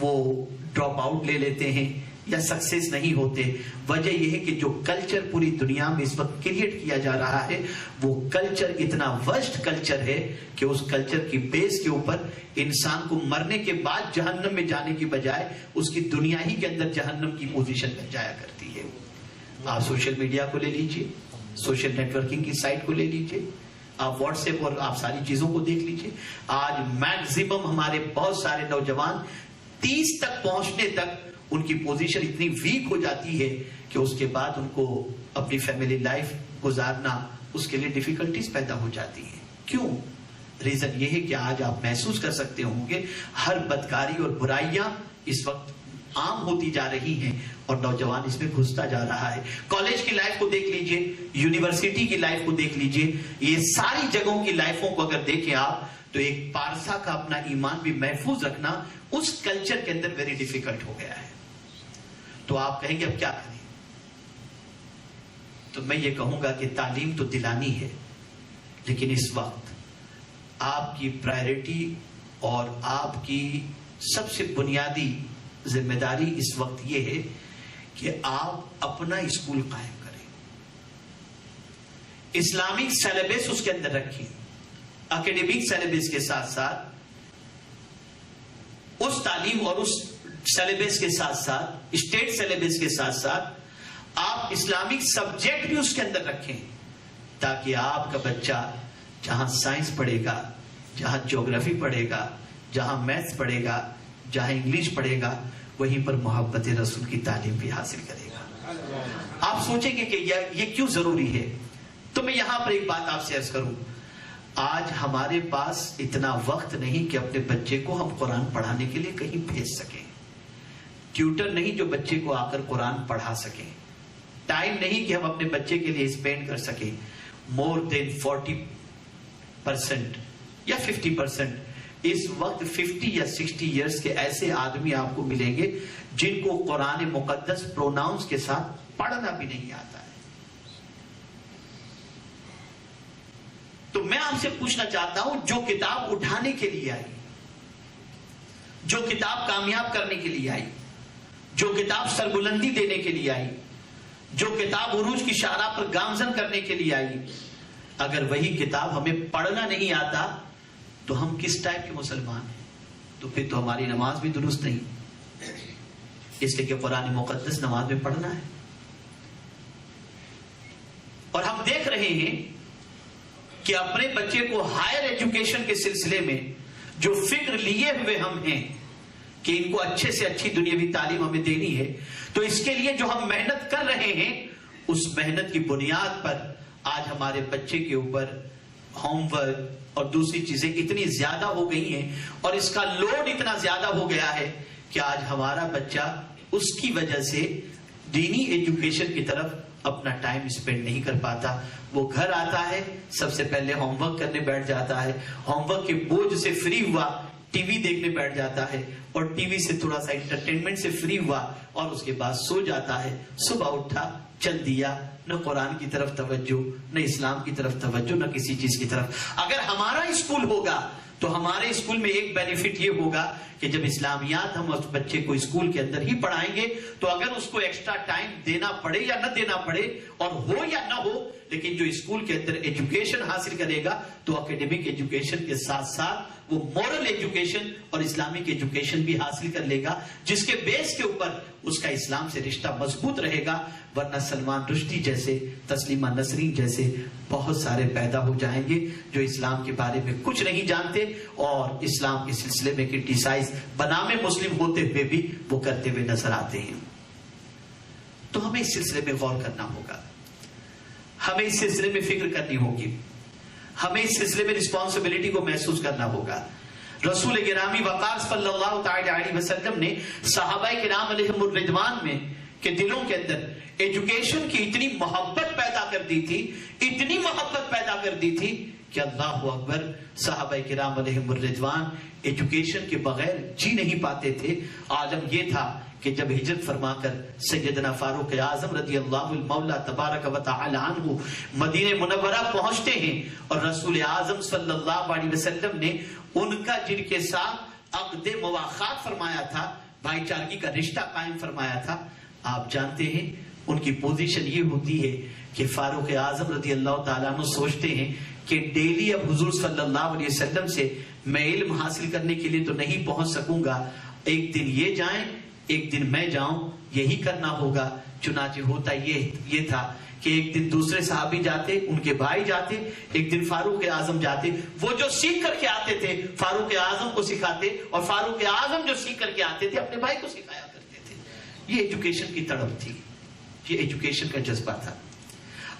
وہ ڈراپ آؤٹ لے لیتے ہیں یا سکسیس نہیں ہوتے. وجہ یہ ہے کہ جو کلچر پوری دنیا میں اس وقت کریٹ کیا جا رہا ہے وہ کلچر اتنا ورسٹ کلچر ہے کہ اس کلچر کی بیس کے اوپر انسان کو مرنے کے بعد جہنم میں جانے کی بجائے اس کی دنیا ہی کے اندر جہنم کی پوزیشن میں جایا کرتی ہے. آپ سوشل میڈیا کو لے لیجئے، سوشل نیٹ ورکنگ کی سائٹ کو لے لیجئے، آپ واٹس ایپ اور آپ ساری چیزوں کو دیکھ لیجئے. آج میکزیمم ہمارے بہت سارے نوجوان 30 تک پہنچنے تک ان کی پوزیشن اتنی ویک ہو جاتی ہے کہ اس کے بعد ان کو اپنی فیملی لائف گزارنا اس کے لیے ڈیفیکلٹیز پیدا ہو جاتی ہیں. کیوں؟ ریزن یہ ہے کہ آج آپ محسوس کر سکتے ہوں گے ہر بدکاری اور برائیاں اس وقت عام ہوتی جا رہی ہیں اور نوجوان اس میں گھستا جا رہا ہے. کالج کی لائف کو دیکھ لیجئے، یونیورسٹی کی لائف کو دیکھ لیجئے، یہ ساری جگہوں کی لائفوں کو اگر دیکھیں آپ تو ایک پارسا کا اپنا ایمان بھی محفوظ رکھنا اس کلچر کے اندر ویری ڈیفیکلٹ ہو گیا ہے. تو آپ کہیں گے اب کیا کریں؟ تو میں یہ کہوں گا کہ تعلیم تو دلانی ہے، لیکن اس وقت آپ کی پرائرٹی اور آپ کی سب سے بنیادی ذمہ داری اس وقت یہ ہے کہ آپ اپنا اسکول قائم کریں، اسلامک سیلیبس اس کے اندر رکھیں، اکیڈمک سیلیبس کے ساتھ ساتھ اس تعلیم اور اس سیلیبس کے ساتھ ساتھ اسٹیٹ سیلیبس کے ساتھ ساتھ آپ اسلامک سبجیکٹ بھی اس کے اندر رکھیں، تاکہ آپ کا بچہ جہاں سائنس پڑھے گا، جہاں جیوگرافی پڑھے گا، جہاں میتھس پڑھے گا، جہاں انگلش پڑھے گا، وہیں پر محبت رسول کی تعلیم بھی حاصل کرے گا. آپ سوچیں گے کہ یہ کیوں ضروری ہے؟ تو میں یہاں پر ایک بات آپ سے عرض کروں. آج ہمارے پاس اتنا وقت نہیں کہ اپنے بچے کو ہم قرآن پڑھانے کے لیے کہیں بھیج سکیں. ٹیوٹر نہیں جو بچے کو آ کر قرآن پڑھا سکیں. ٹائم نہیں کہ ہم اپنے بچے کے لیے اسپینڈ کر سکیں. مور دین 40% یا 50% اس وقت 50 یا 60 ایئرس کے ایسے آدمی آپ کو ملیں گے جن کو قرآن مقدس پروناؤنس کے ساتھ پڑھنا بھی نہیں آتا ہے. تو میں آپ سے پوچھنا چاہتا ہوں، جو کتاب اٹھانے کے لیے آئی، جو کتاب کامیاب کرنے کے لیے آئی، جو کتاب سربلندی دینے کے لیے آئی، جو کتاب عروج کی شاہراہ پر گامزن کرنے کے لیے آئی، اگر وہی کتاب ہمیں پڑھنا نہیں آتا تو ہم کس ٹائپ کے مسلمان ہیں؟ تو پھر تو ہماری نماز بھی درست نہیں، اس لیے کہ قرآن مقدس نماز میں پڑھنا ہے. اور ہم دیکھ رہے ہیں کہ اپنے بچے کو ہائر ایجوکیشن کے سلسلے میں جو فکر لیے ہوئے ہم ہیں کہ ان کو اچھے سے اچھی دنیاوی تعلیم ہمیں دینی ہے، تو اس کے لیے جو ہم محنت کر رہے ہیں اس محنت کی بنیاد پر آج ہمارے بچے کے اوپر ہوم ورک اور دوسری چیزیں اتنی زیادہ ہو گئی ہیں اور اس کا لوڈ اتنا زیادہ ہو گیا ہے کہ آج ہمارا بچہ اس کی وجہ سے دینی ایجوکیشن کی طرف اپنا ٹائم اسپینڈ نہیں کر پاتا. وہ گھر آتا ہے سب سے پہلے ہوم ورک کرنے بیٹھ جاتا ہے, ہوم ورک کے بوجھ سے فری ہوا ٹی وی دیکھنے بیٹھ جاتا ہے, اور ٹی وی سے تھوڑا سا انٹرٹینمنٹ سے فری ہوا اور اس کے بعد سو جاتا ہے. صبح اٹھا, چل دیا, نہ قرآن کی طرف توجہ, نہ اسلام کی طرف توجہ, نہ کسی چیز کی طرف. اگر ہمارا اسکول ہوگا تو ہمارے اسکول میں ایک بینیفٹ یہ ہوگا کہ جب اسلامیات ہم اس بچے کو اسکول کے اندر ہی پڑھائیں گے تو اگر اس کو ایکسٹرا ٹائم دینا پڑے یا نہ دینا پڑے, اور ہو یا نہ ہو, لیکن جو اسکول کے اندر ایجوکیشن حاصل کرے گا تو اکیڈمک ایجوکیشن کے ساتھ ساتھ وہ مورل ایجوکیشن اور اسلامک ایجوکیشن بھی حاصل کر لے گا, جس کے بیس کے اوپر اس کا اسلام سے رشتہ مضبوط رہے گا. ورنہ سلمان رشدی جیسے, تسلیمہ نسرین جیسے بہت سارے پیدا ہو جائیں گے جو اسلام کے بارے میں کچھ نہیں جانتے اور اسلام کے سلسلے میں کرٹیسائز بنامے مسلم ہوتے ہوئے بھی وہ کرتے ہوئے نظر آتے ہیں. تو ہمیں اس سلسلے میں غور کرنا ہوگا, ہمیں اس سلسلے میں فکر کرنی ہوگی, ہمیں اس سلسلے میں رسپانسبلٹی کو محسوس کرنا ہوگا. رسول گرامی وقار صلی اللہ تعالی علیہ وسلم نے صحابہ کرام علیہم الرضوان میں کے دلوں کے اندر ایجوکیشن کی اتنی محبت پیدا کر دی تھی, اتنی محبت پیدا کر دی تھی کہ اللہ اکبر, صحابہ کرام علیہم الرضوان ایجوکیشن کے بغیر جی نہیں پاتے تھے. عالم یہ تھا کہ جب ہجرت فرما کر سیدنا فاروق اعظم رضی اللہ المولا تبارک و تعالی عنہ مدینہ منورہ پہنچتے ہیں اور رسول اعظم صلی اللہ علیہ وسلم نے ان کا جن کے ساتھ عقد مواخات فرمایا تھا, بھائی چارگی کا رشتہ قائم فرمایا تھا. آپ جانتے ہیں ان کی پوزیشن یہ ہوتی ہے کہ فاروق اعظم رضی اللہ تعالیٰ عنہ سوچتے ہیں کہ ڈیلی اب حضور صلی اللہ علیہ وسلم سے میں علم حاصل کرنے کے لیے تو نہیں پہنچ سکوں گا, ایک دن یہ جائیں ایک دن میں جاؤں, یہی کرنا ہوگا. چنانچہ ہوتا یہ تھا کہ ایک دن دوسرے صحابی جاتے, ان کے بھائی جاتے, ایک دن فاروق اعظم جاتے, وہ جو سیکھ کر کے آتے تھے فاروق اعظم کو سکھاتے, اور فاروق اعظم جو سیکھ کر کے آتے تھے اپنے بھائی کو سکھایا کرتے تھے. یہ ایجوکیشن کی تڑپ تھی, یہ ایجوکیشن کا جذبہ تھا.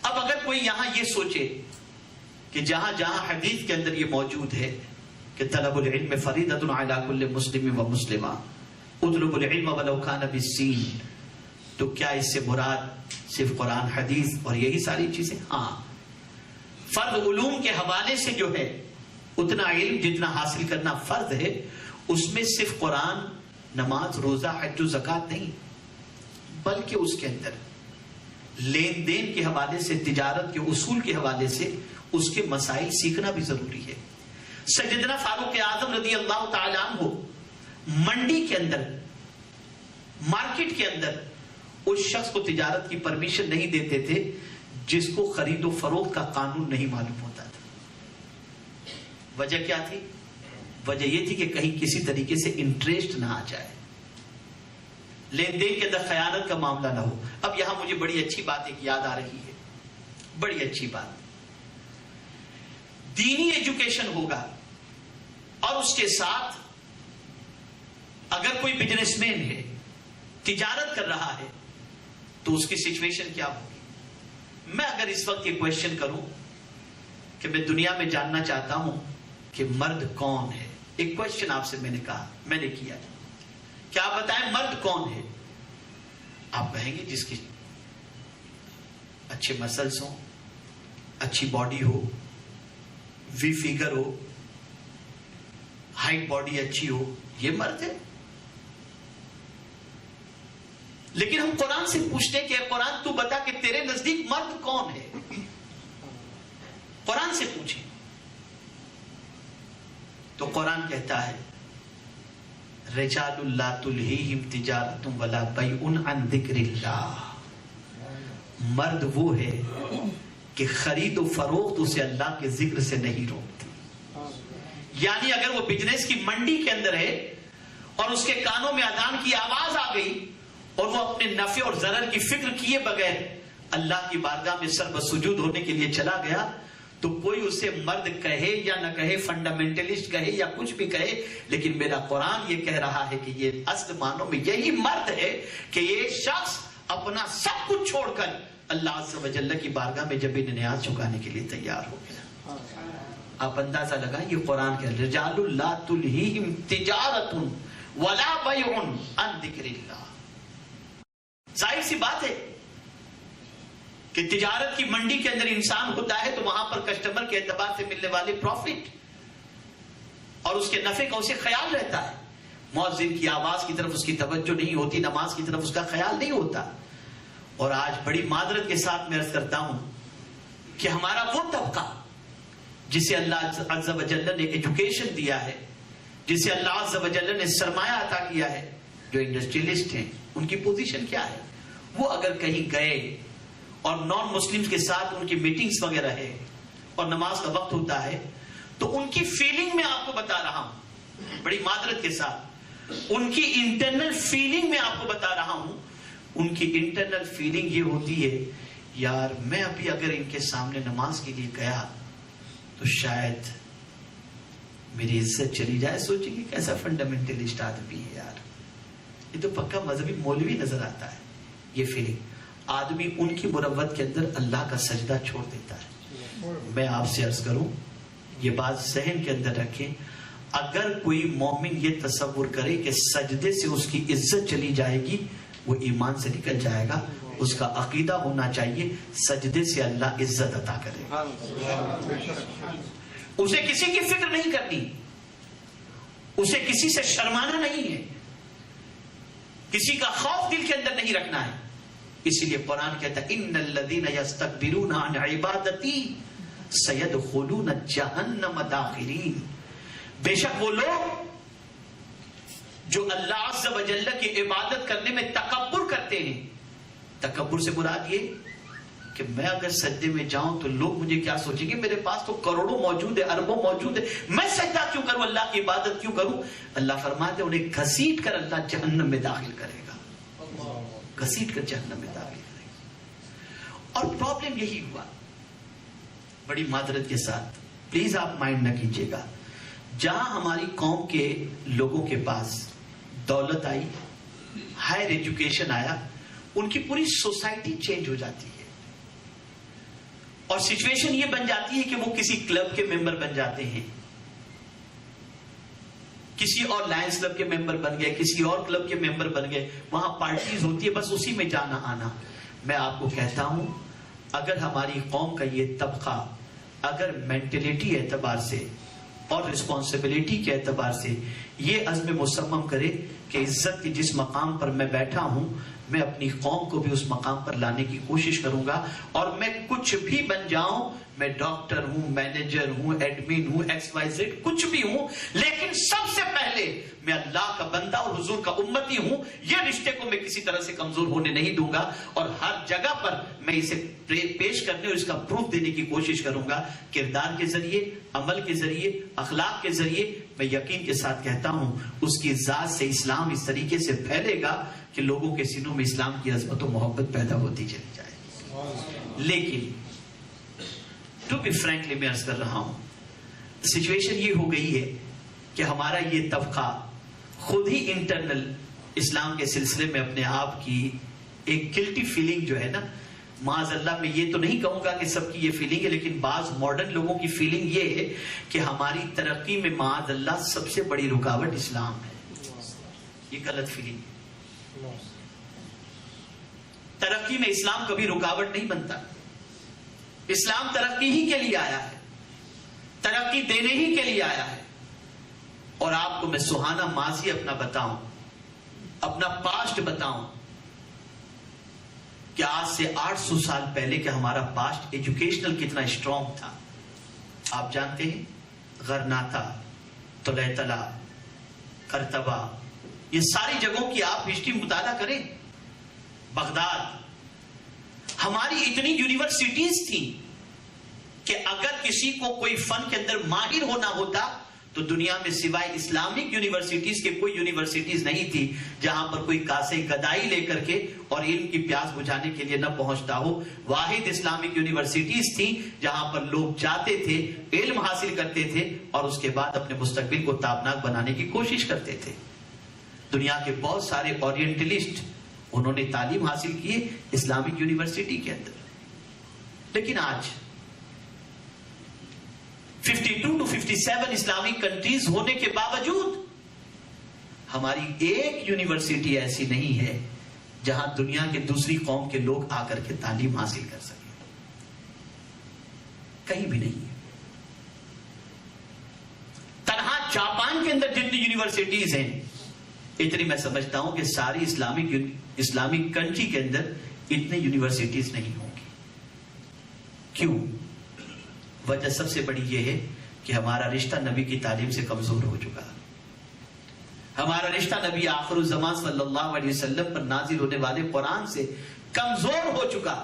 اب اگر کوئی یہاں یہ سوچے کہ جہاں جہاں حدیث کے اندر یہ موجود ہے کہ طلب العلم فریضۃ علی کل مسلم و مسلمہ, اطلب العلم ولو کان بالسین, تو کیا اس سے مراد صرف قرآن حدیث اور یہی ساری چیزیں؟ ہاں, فرض علوم کے حوالے سے جو ہے اتنا علم جتنا حاصل کرنا فرض ہے, اس میں صرف قرآن, نماز, روزہ, حج و زکوٰۃ نہیں, بلکہ اس کے اندر لین دین کے حوالے سے, تجارت کے اصول کے حوالے سے اس کے مسائل سیکھنا بھی ضروری ہے. سیدنا فاروق اعظم رضی اللہ تعالیٰ عنہ منڈی کے اندر, مارکیٹ کے اندر اس شخص کو تجارت کی پرمیشن نہیں دیتے تھے جس کو خرید و فروخت کا قانون نہیں معلوم ہوتا تھا. وجہ کیا تھی؟ وجہ یہ تھی کہ کہیں کسی طریقے سے انٹریسٹ نہ آ جائے, لین دین کے اندر خیانت کا معاملہ نہ ہو. اب یہاں مجھے بڑی اچھی بات ایک یاد آ رہی ہے, بڑی اچھی بات. دینی ایجوکیشن ہوگا اور اس کے ساتھ اگر کوئی بزنس مین ہے, تجارت کر رہا ہے, تو اس کی سچویشن کیا ہوگی؟ میں اگر اس وقت یہ کوشچن کروں کہ میں دنیا میں جاننا چاہتا ہوں کہ مرد کون ہے, ایک کوشچن آپ سے میں نے کہا, میں نے کیا, کیا آپ بتائیں مرد کون ہے؟ آپ کہیں گے جس کی اچھے مسلز ہوں, اچھی باڈی ہو, وی فیگر ہو, ہائٹ باڈی اچھی ہو, یہ مرد ہے. لیکن ہم قرآن سے پوچھتے کہ قرآن تو بتا کہ تیرے نزدیک مرد کون ہے, قرآن سے پوچھیں تو قرآن کہتا ہے رجال لا تلہیہم تجارت ولا بیع عن ذکر اللہ. مرد وہ ہے کہ خرید و فروخت اسے اللہ کے ذکر سے نہیں روکتی. یعنی اگر وہ بزنس کی منڈی کے اندر ہے اور اس کے کانوں میں اذان کی آواز آ گئی اور وہ اپنے نفع اور ضرر کی فکر کیے بغیر اللہ کی بارگاہ میں سر بسجود ہونے کے لیے چلا گیا, تو کوئی اسے مرد کہے یا نہ کہے, فنڈامنٹلسٹ کہے یا کچھ بھی کہے, لیکن میرا قرآن یہ کہہ رہا ہے کہ یہ اصل معنوں میں یہی مرد ہے کہ یہ شخص اپنا سب کچھ چھوڑ کر اللہ عز و جل کی بارگاہ میں جب انہیں نیاز چکانے کے لیے تیار ہو گیا. آپ اندازہ لگائیں, یہ قرآن کے رجال لا تلہیہم تجارت ولا بیع عن ذکر اللہ. ظاہر سی بات ہے کہ تجارت کی منڈی کے اندر انسان ہوتا ہے تو وہاں پر کسٹمر کے اعتبار سے ملنے والے پروفٹ اور اس کے نفع کا اسے خیال رہتا ہے. مؤذن کی آواز کی طرف اس کی توجہ نہیں ہوتی, نماز کی طرف اس کا خیال نہیں ہوتا. اور آج بڑی معذرت کے ساتھ میں عرض کرتا ہوں کہ ہمارا وہ طبقہ جسے اللہ عز و جل نے ایجوکیشن دیا ہے, جسے اللہ عز و جل نے سرمایہ عطا کیا ہے, جو انڈسٹریلسٹ ہیں, ان کی پوزیشن کیا ہے؟ وہ اگر کہیں گئے اور نان مسلمز کے ساتھ ان کی میٹنگز وغیرہ ہے اور نماز کا وقت ہوتا ہے تو ان کی فیلنگ میں آپ کو بتا رہا ہوں, بڑی معذرت کے ساتھ, ان کی انٹرنل فیلنگ میں آپ کو بتا رہا ہوں, ان کی انٹرنل فیلنگ یہ ہوتی ہے, یار میں ابھی اگر ان کے سامنے نماز کے لیے گیا تو شاید میری عزت چلی جائے. سوچیں کہ کیسا فنڈامنٹلسٹ آدمی ہے یار, یہ تو پکا مذہبی مولوی نظر آتا ہے. یہ فیلنگ آدمی ان کی مروت کے اندر اللہ کا سجدہ چھوڑ دیتا ہے. میں آپ سے عرض کروں, یہ بات ذہن کے اندر رکھیں, اگر کوئی مومن یہ تصور کرے کہ سجدے سے اس کی عزت چلی جائے گی, وہ ایمان سے نکل جائے گا. اس کا عقیدہ ہونا چاہیے سجدے سے اللہ عزت عطا کرے. اسے کسی کی فکر نہیں کرنی, اسے کسی سے شرمانا نہیں ہے, کسی کا خوف دل کے اندر نہیں رکھنا ہے. اسی لیے قرآن کہتا ہے ان الذین یستکبرون عن عبادتی سیدخلون جہنم داخرین. بے شک وہ لوگ جو اللہ عز و جل کی عبادت کرنے میں تکبر کرتے ہیں, تکبر سے مراد یہ کہ میں اگر سجدے میں جاؤں تو لوگ مجھے کیا سوچیں گے, میرے پاس تو کروڑوں موجود ہے, اربوں موجود ہے, میں سجدہ کیوں کروں, اللہ کی عبادت کیوں کروں. اللہ فرماتے ہیں انہیں گھسیٹ کر اللہ جہنم میں داخل کرے گا, گھسیٹ کر جہنم میں داخل کرے گا. اور پرابلم یہی ہوا, بڑی معذرت کے ساتھ پلیز آپ مائنڈ نہ کیجیے گا, جہاں ہماری قوم کے لوگوں کے پاس دولت آئی, ہائر ایجوکیشن آیا, ان کی پوری سوسائٹی چینج ہو جاتی ہے اور سچویشن یہ بن جاتی ہے کہ وہ کسی کلب کے ممبر بن جاتے ہیں, کسی اور لائنز کلب کے ممبر بن گئے, کسی اور کلب کے ممبر بن گئے, وہاں پارٹیز ہوتی ہے, بس اسی میں جانا آنا. میں آپ کو کہتا ہوں اگر ہماری قوم کا یہ طبقہ اگر مینٹلٹی اعتبار سے اور رسپانسبلٹی کے اعتبار سے یہ عزم مصمم کرے کہ عزت کی جس مقام پر میں بیٹھا ہوں میں اپنی قوم کو بھی اس مقام پر لانے کی کوشش کروں گا, اور میں کچھ بھی بن جاؤں, میں ڈاکٹر ہوں, مینیجر ہوں, ایڈمن ہوں, XYZ کچھ بھی ہوں, لیکن سب سے پہلے میں اللہ کا بندہ اور حضور کا امتی ہوں. یہ رشتے کو میں کسی طرح سے کمزور ہونے نہیں دوں گا, اور ہر جگہ پر میں اسے پیش کرنے اور اس کا پروف دینے کی کوشش کروں گا, کردار کے ذریعے, عمل کے ذریعے, اخلاق کے ذریعے. میں یقین کے ساتھ کہتا ہوں اس کی ذات سے اسلام اس طریقے سے پھیلے گا کہ لوگوں کے سینوں میں اسلام کی عظمت و محبت پیدا ہوتی چلی جائے. لیکن ٹو بی فرینکلی میں عرض کر رہا ہوں, سچویشن یہ ہو گئی ہے کہ ہمارا یہ طبقہ خود ہی انٹرنل اسلام کے سلسلے میں اپنے آپ کی ایک گلٹی فیلنگ جو ہے نا, معاذ اللہ میں یہ تو نہیں کہوں گا کہ سب کی یہ فیلنگ ہے, لیکن بعض ماڈرن لوگوں کی فیلنگ یہ ہے کہ ہماری ترقی میں معاذ اللہ سب سے بڑی رکاوٹ اسلام ہے. یہ غلط فیلنگ ہے. ترقی میں اسلام کبھی رکاوٹ نہیں بنتا. اسلام ترقی ہی کے لیے آیا ہے, ترقی دینے ہی کے لیے آیا ہے. اور آپ کو میں سہانا ماضی اپنا بتاؤں, اپنا پاسٹ بتاؤں کہ آج سے 800 سال پہلے کہ ہمارا پاسٹ ایجوکیشنل کتنا اسٹرانگ تھا. آپ جانتے ہیں غرناطہ, طلیطلہ, قرطبہ, یہ ساری جگہوں کی آپ ہسٹری مطالعہ کریں, بغداد, ہماری اتنی یونیورسٹیز تھیں کہ اگر کسی کو کوئی فن کے اندر ماہر ہونا ہوتا تو دنیا میں سوائے اسلامک یونیورسٹیز کے کوئی یونیورسٹیز نہیں تھی جہاں پر کوئی کاسے گدائی لے کر کے اور علم کی پیاس بجھانے کے لیے نہ پہنچتا ہو. واحد اسلامک یونیورسٹیز تھیں جہاں پر لوگ جاتے تھے, علم حاصل کرتے تھے اور اس کے بعد اپنے مستقبل کو تابناک بنانے کی کوشش کرتے تھے. دنیا کے بہت سارے اورینٹلسٹ انہوں نے تعلیم حاصل کی اسلامک یونیورسٹی کے اندر. لیکن آج 52 to 57 اسلامک کنٹریز ہونے کے باوجود ہماری ایک یونیورسٹی ایسی نہیں ہے جہاں دنیا کے دوسری قوم کے لوگ آ کر کے تعلیم حاصل کر سکیں. کہیں بھی نہیں ہے. تنہا جاپان کے اندر جتنی یونیورسٹیز ہیں اتنی میں سمجھتا ہوں کہ ساری اسلامک کنٹری کے اندر اتنے یونیورسٹیز نہیں ہوں گی. کیوں؟ وجہ سب سے بڑی یہ ہے کہ ہمارا رشتہ نبی کی تعلیم سے کمزور ہو چکا. ہمارا رشتہ نبی آخر الزمان صلی اللہ علیہ وسلم پر نازل ہونے والے قرآن سے کمزور ہو چکا.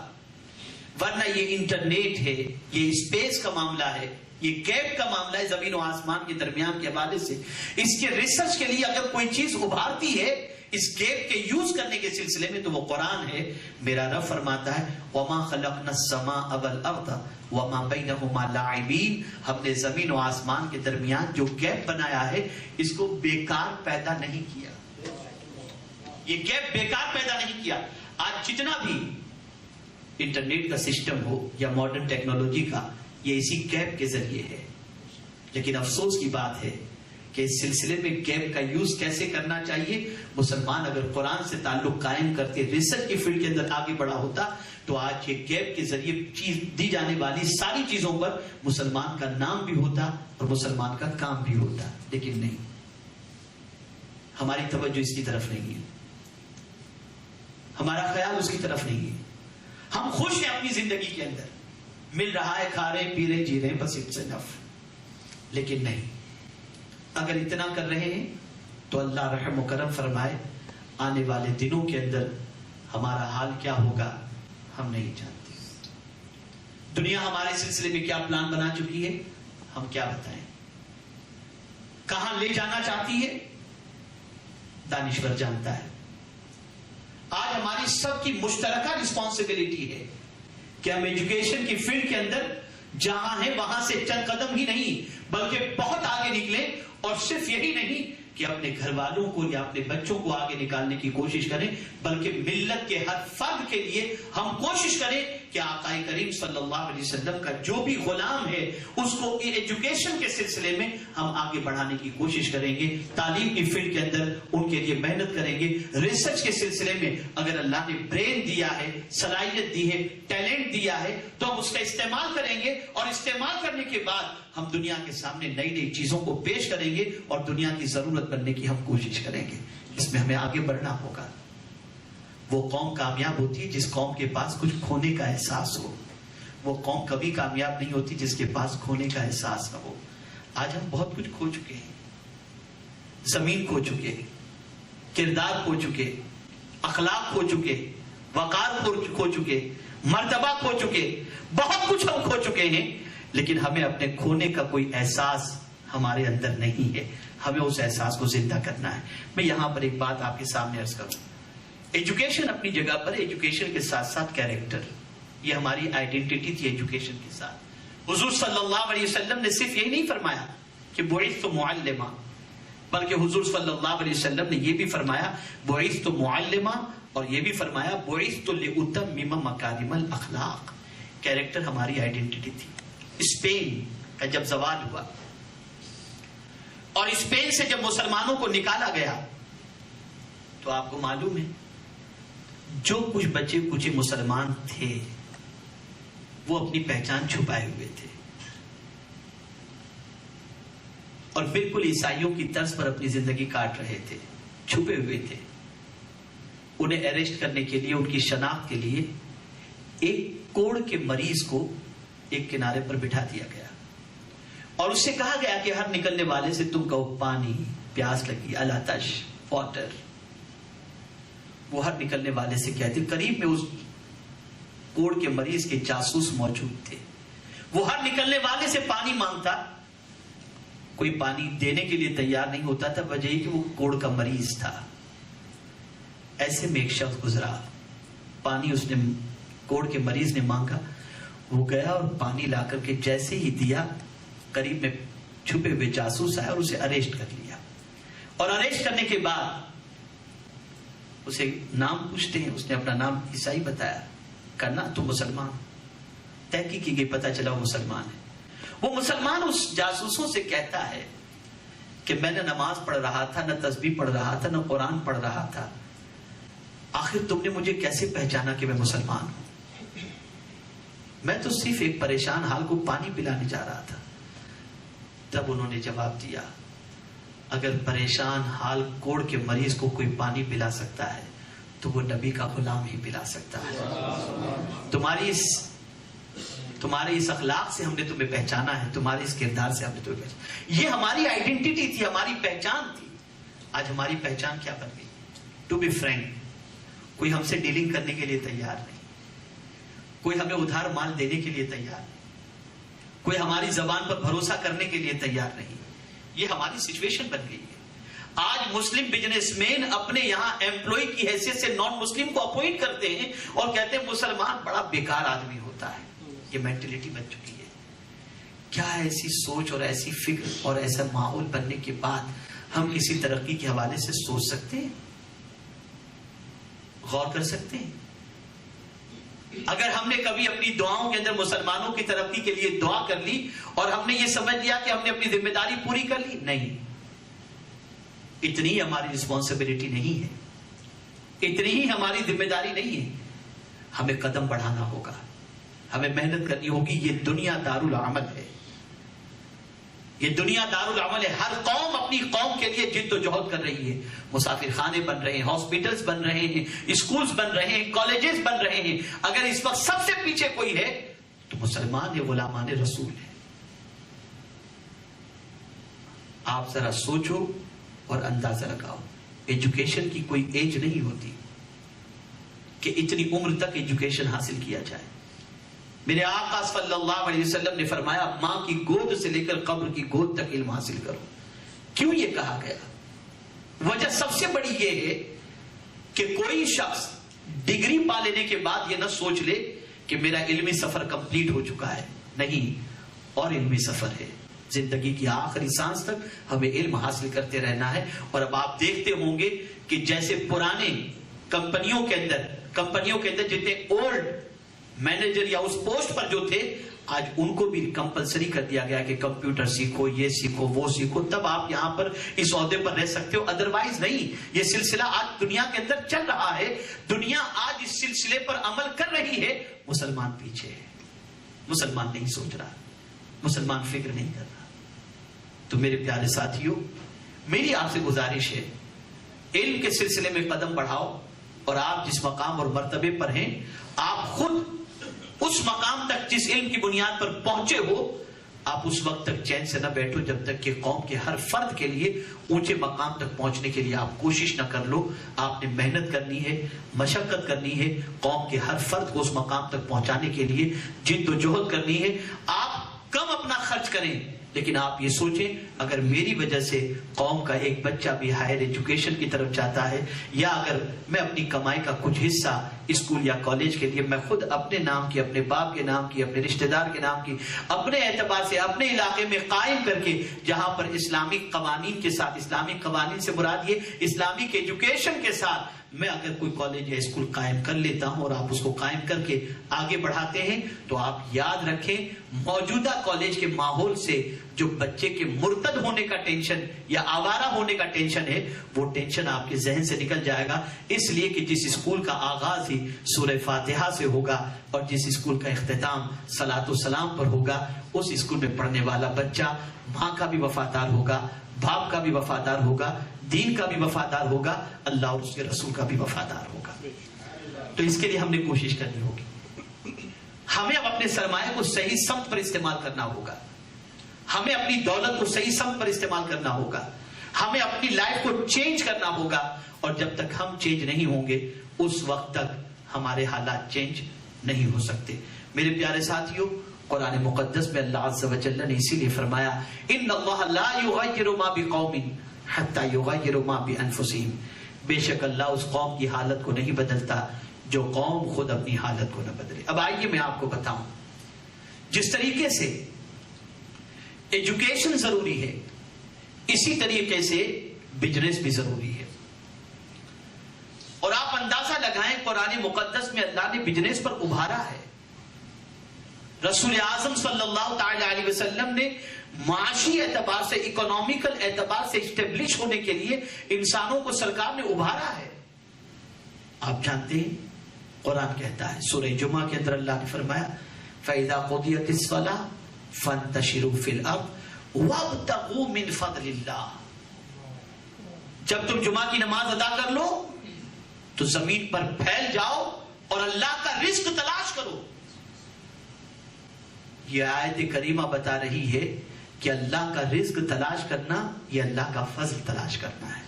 ورنہ یہ انٹرنیٹ ہے، یہ اسپیس کا معاملہ ہے، یہ گیپ کا معاملہ ہے زمین و آسمان کے درمیان کے حوالے سے. اس کے ریسرچ کے لیے اگر کوئی چیز ابھارتی ہے اس گیپ کے یوز کرنے کے سلسلے میں تو وہ قرآن ہے. میرا رب فرماتا ہے وَمَا خَلَقْنَا السَّمَاءَ وَالْأَرْضَ وَمَا بَيْنَهُمَا لَاعِبِينَ. ہم نے زمین و آسمان کے درمیان جو گیپ بنایا ہے اس کو بیکار پیدا نہیں کیا. یہ گیپ بیکار پیدا نہیں کیا. آج جتنا بھی انٹرنیٹ کا سسٹم ہو یا ماڈرن ٹیکنالوجی کا یہ اسی گیپ کے ذریعے ہے. لیکن افسوس کی بات ہے کہ اس سلسلے میں گیپ کا یوز کیسے کرنا چاہیے. مسلمان اگر قرآن سے تعلق قائم کرتے ریسرچ کی فیلڈ کے اندر آگے بڑھا ہوتا تو آج یہ گیپ کے ذریعے چیز دی جانے والی ساری چیزوں پر مسلمان کا نام بھی ہوتا اور مسلمان کا کام بھی ہوتا. لیکن نہیں، ہماری توجہ اس کی طرف نہیں ہے، ہمارا خیال اس کی طرف نہیں ہے. ہم خوش ہیں اپنی زندگی کے اندر، مل رہا ہے، کھا رہے پی رہے جی رہے، بس اٹس انف. لیکن نہیں، اگر اتنا کر رہے ہیں تو اللہ رحم و کرم فرمائے آنے والے دنوں کے اندر ہمارا حال کیا ہوگا ہم نہیں جانتے. دنیا ہمارے سلسلے میں کیا پلان بنا چکی ہے ہم کیا بتائیں. کہاں لے جانا چاہتی ہے دانشور جانتا ہے. آج ہماری سب کی مشترکہ رسپانسبلٹی ہے کہ ہم ایجوکیشن کی فیلڈ کے اندر جہاں ہیں وہاں سے چند قدم ہی نہیں بلکہ بہت آگے نکلیں. اور صرف یہی نہیں کہ اپنے گھر والوں کو یا اپنے بچوں کو آگے نکالنے کی کوشش کریں بلکہ ملت کے ہر فرد کے لیے ہم کوشش کریں کہ آقا کریم صلی اللہ علیہ وسلم کا جو بھی غلام ہے اس کو ایجوکیشن کے سلسلے میں ہم آگے بڑھانے کی کوشش کریں گے. تعلیم کی فیلڈ کے اندر ان کے لیے محنت کریں گے. ریسرچ کے سلسلے میں اگر اللہ نے برین دیا ہے، صلاحیت دی ہے، ٹیلنٹ دیا ہے تو ہم اس کا استعمال کریں گے. اور استعمال کرنے کے بعد ہم دنیا کے سامنے نئی نئی چیزوں کو پیش کریں گے اور دنیا کی ضرورت بننے کی ہم کوشش کریں گے. اس میں ہمیں آگے بڑھنا ہوگا. وہ قوم کامیاب ہوتی ہے جس قوم کے پاس کچھ کھونے کا احساس ہو. وہ قوم کبھی کامیاب نہیں ہوتی جس کے پاس کھونے کا احساس نہ ہو. آج ہم بہت کچھ کھو چکے ہیں. زمین کھو چکے، کردار کھو چکے، اخلاق کھو چکے، وقار کھو چکے، مرتبہ کھو چکے، بہت کچھ ہم کھو چکے ہیں. لیکن ہمیں اپنے کھونے کا کوئی احساس ہمارے اندر نہیں ہے. ہمیں اس احساس کو زندہ کرنا ہے. میں یہاں پر ایک بات آپ کے سامنے عرض کروں. ایجوکیشن اپنی جگہ پر، ایجوکیشن کے ساتھ ساتھ کیریکٹر، یہ ہماری آئیڈینٹی تھی ایجوکیشن کے ساتھ. حضور صلی اللہ علیہ وسلم نے صرف یہی نہیں فرمایا کہ بعثت معلما، بلکہ حضور صلی اللہ علیہ وسلم نے یہ بھی فرمایا بعثت معلما، اور یہ بھی فرمایا بعثت لأتمم مکارم الاخلاق. کیریکٹر ہماری آئیڈینٹی تھی. اسپین کا جب زوال ہوا اور اسپین سے جب مسلمانوں کو نکالا گیا تو آپ کو معلوم ہے جو کچھ بچے کچھ مسلمان تھے وہ اپنی پہچان چھپائے ہوئے تھے اور بالکل عیسائیوں کی طرز پر اپنی زندگی کاٹ رہے تھے، چھپے ہوئے تھے. انہیں اریسٹ کرنے کے لیے، ان کی شناخت کے لیے ایک کوڑ کے مریض کو ایک کنارے پر بٹھا دیا گیا اور اس سے کہا گیا کہ ہر نکلنے والے سے تم کہو پانی، پیاس لگی، العطش، واٹر. وہ ہر نکلنے والے سے کہتے. قریب میں اس کوڑ کے مریض کے جاسوس موجود تھے. وہ ہر نکلنے والے سے پانی مانگتا، کوئی پانی دینے کے لیے تیار نہیں ہوتا تھا. وجہ یہ کہ وہ کوڑ کا مریض تھا. ایسے میں ایک شخص گزرا، پانی اس نے کوڑ کے مریض نے مانگا، وہ گیا اور پانی لا کر کے جیسے ہی دیا قریب میں چھپے ہوئے جاسوس آیا اور اسے اریسٹ کر لیا. اور اریسٹ کرنے کے بعد اسے نام پوچھتے ہیں. اس نے اپنا نام عیسائی بتایا. کرنا تو مسلمان. تحقیق کی گئی، پتہ چلا وہ مسلمان ہے. وہ مسلمان اس جاسوسوں سے کہتا ہے کہ میں نہ نماز پڑھ رہا تھا، نہ تسبیح پڑھ رہا تھا، نہ قرآن پڑھ رہا تھا. آخر تم نے مجھے کیسے پہچانا کہ میں مسلمان ہوں؟ میں تو صرف ایک پریشان حال کو پانی پلانے جا رہا تھا. تب انہوں نے جواب دیا اگر پریشان حال کوڑ کے مریض کو کوئی پانی پلا سکتا ہے تو وہ نبی کا غلام ہی پلا سکتا ہے. تمہارے اس اخلاق سے ہم نے تمہیں پہچانا ہے, تمہارے اس کردار سے ہم نے تمہیں پہچانا. یہ ہماری آئیڈینٹی تھی, ہماری پہچان تھی. آج ہماری پہچان کیا بن گئی؟ ٹو بی فرینک, کوئی ہم سے ڈیلنگ کرنے کے لیے تیار نہیں, کوئی ہمیں ادھار مال دینے کے لیے تیار نہیں, کوئی ہماری زبان پر بھروسہ کرنے کے لیے تیار نہیں. یہ ہماری سچویشن بن گئی ہے. آج مسلم بزنس مین اپنے یہاں ایمپلائی کی حیثیت سے نان مسلم کو اپوائنٹ کرتے ہیں اور کہتے ہیں مسلمان بڑا بیکار آدمی ہوتا ہے. یہ مینٹلٹی بن چکی ہے. کیا ایسی سوچ اور ایسی فکر اور ایسا ماحول بننے کے بعد ہم کسی ترقی کے حوالے سے سوچ سکتے ہیں, غور کر سکتے ہیں؟ اگر ہم نے کبھی اپنی دعاؤں کے اندر مسلمانوں کی ترقی کے لیے دعا کر لی اور ہم نے یہ سمجھ لیا کہ ہم نے اپنی ذمہ داری پوری کر لی, نہیں, اتنی ہماری رسپانسبلٹی نہیں ہے, اتنی ہی ہماری ذمہ داری نہیں ہے. ہمیں قدم بڑھانا ہوگا, ہمیں محنت کرنی ہوگی. یہ دنیا دارالعمل ہے, یہ دنیا دارالعمل ہے. ہر قوم اپنی قوم کے لیے جد و جہد کر رہی ہے. مسافر خانے بن رہے ہیں, ہاسپٹلز بن رہے ہیں, اسکولز بن رہے ہیں, کالجز بن رہے ہیں. اگر اس وقت سب سے پیچھے کوئی ہے تو مسلمان یا غلامان رسول ہے. آپ ذرا سوچو اور اندازہ لگاؤ. ایجوکیشن کی کوئی ایج نہیں ہوتی کہ اتنی عمر تک ایجوکیشن حاصل کیا جائے. میرے آقا صلی اللہ علیہ وسلم نے فرمایا ماں کی گود سے لے کر قبر کی گود تک علم حاصل کرو. کیوں یہ کہا گیا؟ وجہ سب سے بڑی یہ ہے کہ کوئی شخص ڈگری پا لینے کے بعد یہ نہ سوچ لے کہ میرا علمی سفر کمپلیٹ ہو چکا ہے. نہیں, اور علمی سفر ہے. زندگی کی آخری سانس تک ہمیں علم حاصل کرتے رہنا ہے. اور اب آپ دیکھتے ہوں گے کہ جیسے پرانے کمپنیوں کے اندر جتنے اولڈ مینیجر یا اس پوسٹ پر جو تھے, آج ان کو بھی کمپلسری کر دیا گیا کہ کمپیوٹر سیکھو, یہ سیکھو, وہ سیکھو, تب آپ یہاں پر اس عہدے پر رہ سکتے ہو, ادروائز نہیں. یہ سلسلہ آج دنیا کے اندر چل رہا ہے. دنیا آج اس سلسلے پر عمل کر رہی ہے. مسلمان پیچھے ہے, مسلمان نہیں سوچ رہا, مسلمان فکر نہیں کر رہا. تو میرے پیارے ساتھیوں, میری آپ سے گزارش ہے علم کے سلسلے میں قدم بڑھاؤ. اور آپ جس مقام اور مرتبے پر ہیں, آپ خود اس مقام تک جس علم کی بنیاد پر پہنچے ہو, آپ اس وقت تک چین سے نہ بیٹھو جب تک کہ قوم کے ہر فرد کے لیے اونچے مقام تک پہنچنے کے لیے آپ کوشش نہ کر لو. آپ نے محنت کرنی ہے, مشقت کرنی ہے, قوم کے ہر فرد کو اس مقام تک پہنچانے کے لیے جد و جہد کرنی ہے. آپ کم اپنا خرچ کریں, لیکن آپ یہ سوچیں اگر میری وجہ سے قوم کا ایک بچہ بھی ہائر ایجوکیشن کی طرف جاتا ہے, یا اگر میں اپنی کمائی کا کچھ حصہ اسکول یا کالج کے لیے میں خود اپنے نام کی, اپنے باپ کے نام کی, اپنے رشتہ دار کے نام کی, اپنے اعتبار سے اپنے علاقے میں قائم کر کے, جہاں پر اسلامک قوانین کے ساتھ, اسلامک قوانین سے مراد یہ اسلامک ایجوکیشن کے ساتھ میں اگر کوئی کالج یا اسکول قائم کر لیتا ہوں اور آپ اس کو قائم کر کے آگے بڑھاتے ہیں, تو آپ یاد رکھیں موجودہ کالج کے ماحول سے جو بچے کے مرتد ہونے کا ٹینشن یا آوارہ ہونے کا ٹینشن ہے, وہ ٹینشن آپ کے ذہن سے نکل جائے گا. اس لیے کہ جس اسکول کا آغاز ہی سورہ فاتحہ سے ہوگا اور جس اسکول کا اختتام صلاۃ و سلام پر ہوگا, اس اسکول میں پڑھنے والا بچہ ماں کا بھی وفادار ہوگا, باپ کا بھی وفادار ہوگا, دین کا بھی وفادار ہوگا, اللہ اور اس کے رسول کا بھی وفادار ہوگا. تو اس کے لیے ہم نے کوشش کرنی ہوگی. ہمیں اب اپنے سرمایہ کو صحیح سمت پر استعمال کرنا ہوگا, ہمیں اپنی دولت کو صحیح سمت پر استعمال کرنا ہوگا, ہمیں اپنی لائف کو چینج کرنا ہوگا. اور جب تک ہم چینج نہیں ہوں گے اس وقت تک ہمارے حالات چینج نہیں ہو سکتے. میرے پیارے ساتھیوں, قرآن مقدس میں اللہ عز و جل نے اسی لیے فرمایا ان اللہ لا یغیر ما بقوم حتی یغیروا ما بانفسہم, بے شک اللہ اس قوم کی حالت کو نہیں بدلتا جو قوم خود اپنی حالت کو نہ بدلے. اب آئیے میں آپ کو بتاؤں, جس طریقے سے ایجوکیشن ضروری ہے اسی طریقے سے بزنس بھی ضروری ہے. اور آپ اندازہ لگائیں قرآن مقدس میں اللہ نے بزنس پر ابھارا ہے. رسول اعظم صلی اللہ تعالی علیہ وسلم نے معاشی اعتبار سے, اکنامیکل اعتبار سے اسٹیبلش ہونے کے لیے انسانوں کو سرکار نے ابھارا ہے. آپ جانتے ہیں قرآن کہتا ہے سورہ جمعہ کے اندر اللہ نے فرمایا فَإِذَا قُضِيَتِ الصَّلَاةُ فَانتَشِرُوا فِي الْأَرْضِ وَابْتَغُوا مِنْ فَضْلِ اللَّهِ، جب تم جمعہ کی نماز ادا کر لو تو زمین پر پھیل جاؤ اور اللہ کا رزق تلاش کرو. یہ آیت کریمہ بتا رہی ہے کہ اللہ کا رزق تلاش کرنا یہ اللہ کا فضل تلاش کرنا ہے.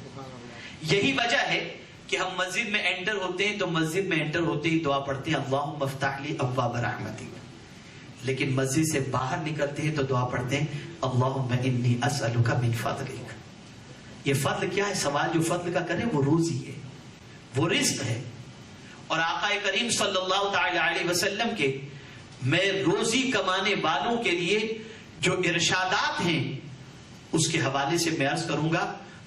یہی وجہ ہے کہ ہم مسجد میں انٹر ہوتے ہیں تو مسجد میں انٹر ہوتے ہی دعا پڑھتے ہیں اللہم افتح لی ابواب رحمتک، لیکن مسجد سے باہر نکلتے ہیں تو دعا پڑھتے ہیں اللہم انی اسألک من فضلک. یہ فضل کیا ہے؟ سوال جو فضل کا کرے وہ روزی ہے، وہ رزق ہے. اور آقا کریم صلی اللہ تعالی علیہ وسلم کے میں روزی کمانے والوں کے لیے جو ارشادات ہیں اس کے حوالے سے میں عرض کروں گا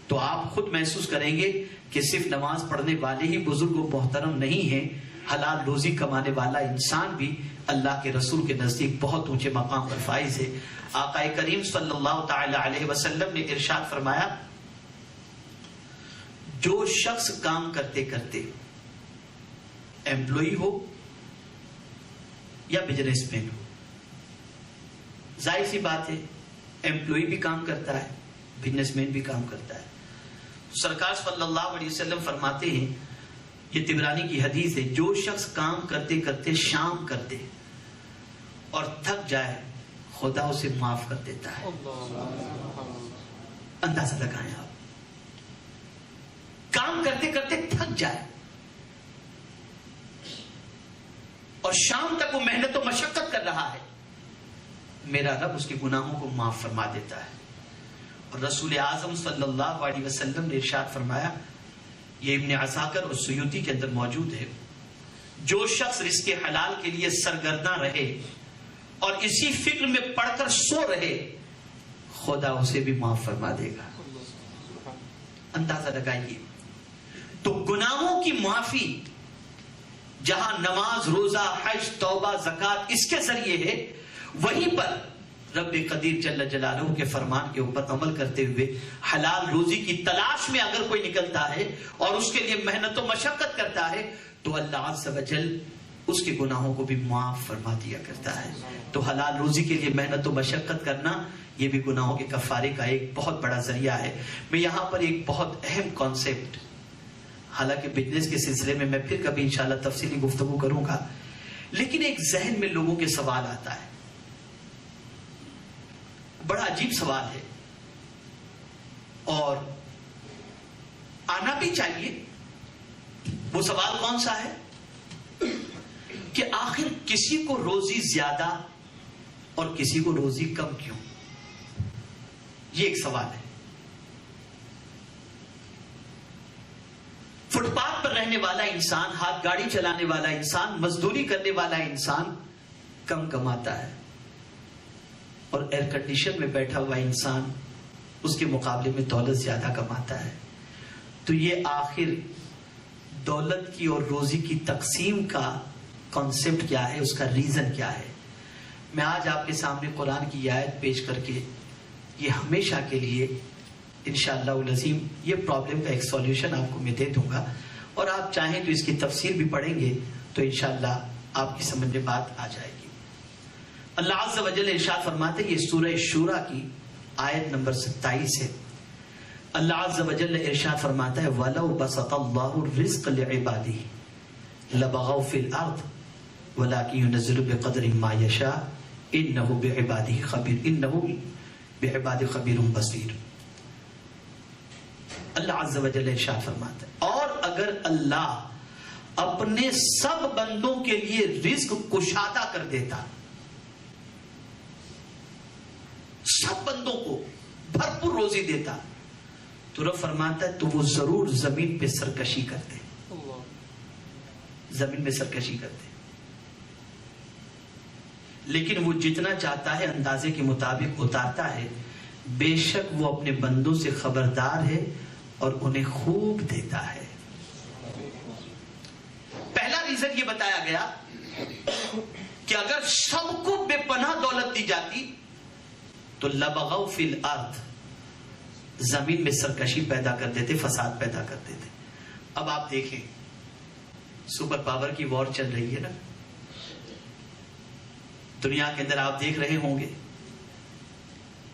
تو آپ خود محسوس کریں گے کہ صرف نماز پڑھنے والے ہی بزرگ و محترم نہیں ہیں، حلال روزی کمانے والا انسان بھی اللہ کے رسول کے نزدیک بہت اونچے مقام پر فائز ہے. آقا کریم صلی اللہ تعالی علیہ وسلم نے ارشاد فرمایا جو شخص کام کرتے کرتے ایمپلائی ہو یا بزنس مین ہو، ظاہر سی بات ہے ایمپلائی بھی کام کرتا ہے بزنس مین بھی کام کرتا ہے. سرکار صلی اللہ علیہ وسلم فرماتے ہیں، یہ طبرانی کی حدیث ہے، جو شخص کام کرتے کرتے شام کر دے اور تھک جائے خدا اسے معاف کر دیتا ہے. اندازہ لگائیں آپ، کام کرتے کرتے تھک جائے اور شام تک وہ محنت و مشقت کر رہا ہے، میرا رب اس کے گناہوں کو معاف فرما دیتا ہے. اور رسول اعظم صلی اللہ علیہ وسلم نے ارشاد فرمایا، یہ ابن عساکر اور سیوطی کے اندر موجود ہے، جو شخص رزق حلال کے لیے سرگرداں رہے اور اسی فکر میں پڑھ کر سو رہے خدا اسے بھی معاف فرما دے گا. اندازہ لگائیے. تو گناہوں کی معافی جہاں نماز روزہ حج توبہ زکات اس کے ذریعے ہے، وہیں پر رب قدیر جل جلالہ کے فرمان کے اوپر عمل کرتے ہوئے حلال روزی کی تلاش میں اگر کوئی نکلتا ہے اور اس کے لیے محنت و مشقت کرتا ہے تو اللہ عز و جل اس کے گناہوں کو بھی معاف فرما دیا کرتا ہے. تو حلال روزی کے لیے محنت و مشقت کرنا یہ بھی گناہوں کے کفارے کا ایک بہت بڑا ذریعہ ہے. میں یہاں پر ایک بہت اہم کانسیپٹ، حالانکہ بزنس کے سلسلے میں میں پھر کبھی انشاءاللہ تفصیلی گفتگو کروں گا، لیکن ایک ذہن میں لوگوں کے سوال آتا ہے، بڑا عجیب سوال ہے اور آنا بھی چاہیے. وہ سوال کون سا ہے کہ آخر کسی کو روزی زیادہ اور کسی کو روزی کم کیوں؟ یہ ایک سوال ہے. فٹ پاتھ پر رہنے والا انسان، ہاتھ گاڑی چلانے والا انسان، مزدوری کرنے والا انسان کم کماتا ہے اور ایئر کنڈیشن میں بیٹھا ہوا انسان اس کے مقابلے میں دولت زیادہ کماتا ہے. تو یہ آخر دولت کی اور روزی کی تقسیم کا کانسیپٹ کیا ہے، اس کا ریزن کیا ہے؟ میں آج آپ کے سامنے قرآن کی آیت پیش کر کے یہ ہمیشہ کے لیے انشاءاللہ العظیم یہ پرابلم کا ایک سولوشن آپ کو میں دے دوں گا، اور آپ چاہیں تو اس کی تفسیر بھی پڑھیں گے تو انشاءاللہ آپ کی سمجھ میں بات آ جائے گی. اللہ عز و جل ارشاد فرماتے ہیں، یہ سورہ شورى کی آیت نمبر 27 ہے. اللہ عز و جل ارشاد فرماتا ہے وَلَوْ بَسَطَ اللَّهُ الرِّزْقَ لِعِبَادِهِ لَبَغَوْا فِي الْأَرْضِ وَلَكِنْ يُنَزِّلُ بِقَدْرٍ مَا يَشَاءُ إِنَّهُ بِعِبَادِهِ خَبِيرٌ بَصِيرٌ. اللہ عز و جل ارشاد فرماتا ہے اور اگر اللہ اپنے سب بندوں کے لیے رزق کشادہ کر دیتا، سب بندوں کو بھرپور روزی دیتا، تو رب فرماتا ہے تو وہ ضرور زمین پہ سرکشی کرتے، زمین میں سرکشی کرتے. لیکن وہ جتنا چاہتا ہے اندازے کے مطابق اتارتا ہے، بے شک وہ اپنے بندوں سے خبردار ہے اور انہیں خوب دیتا ہے. پہلا ریزن یہ بتایا گیا کہ اگر سب کو بے پناہ دولت دی جاتی تو لبغوا فی الارض، زمین میں سرکشی پیدا کر دیتے، فساد پیدا کر دیتے. اب آپ دیکھیں سپر پاور کی وار چل رہی ہے نا دنیا کے اندر. آپ دیکھ رہے ہوں گے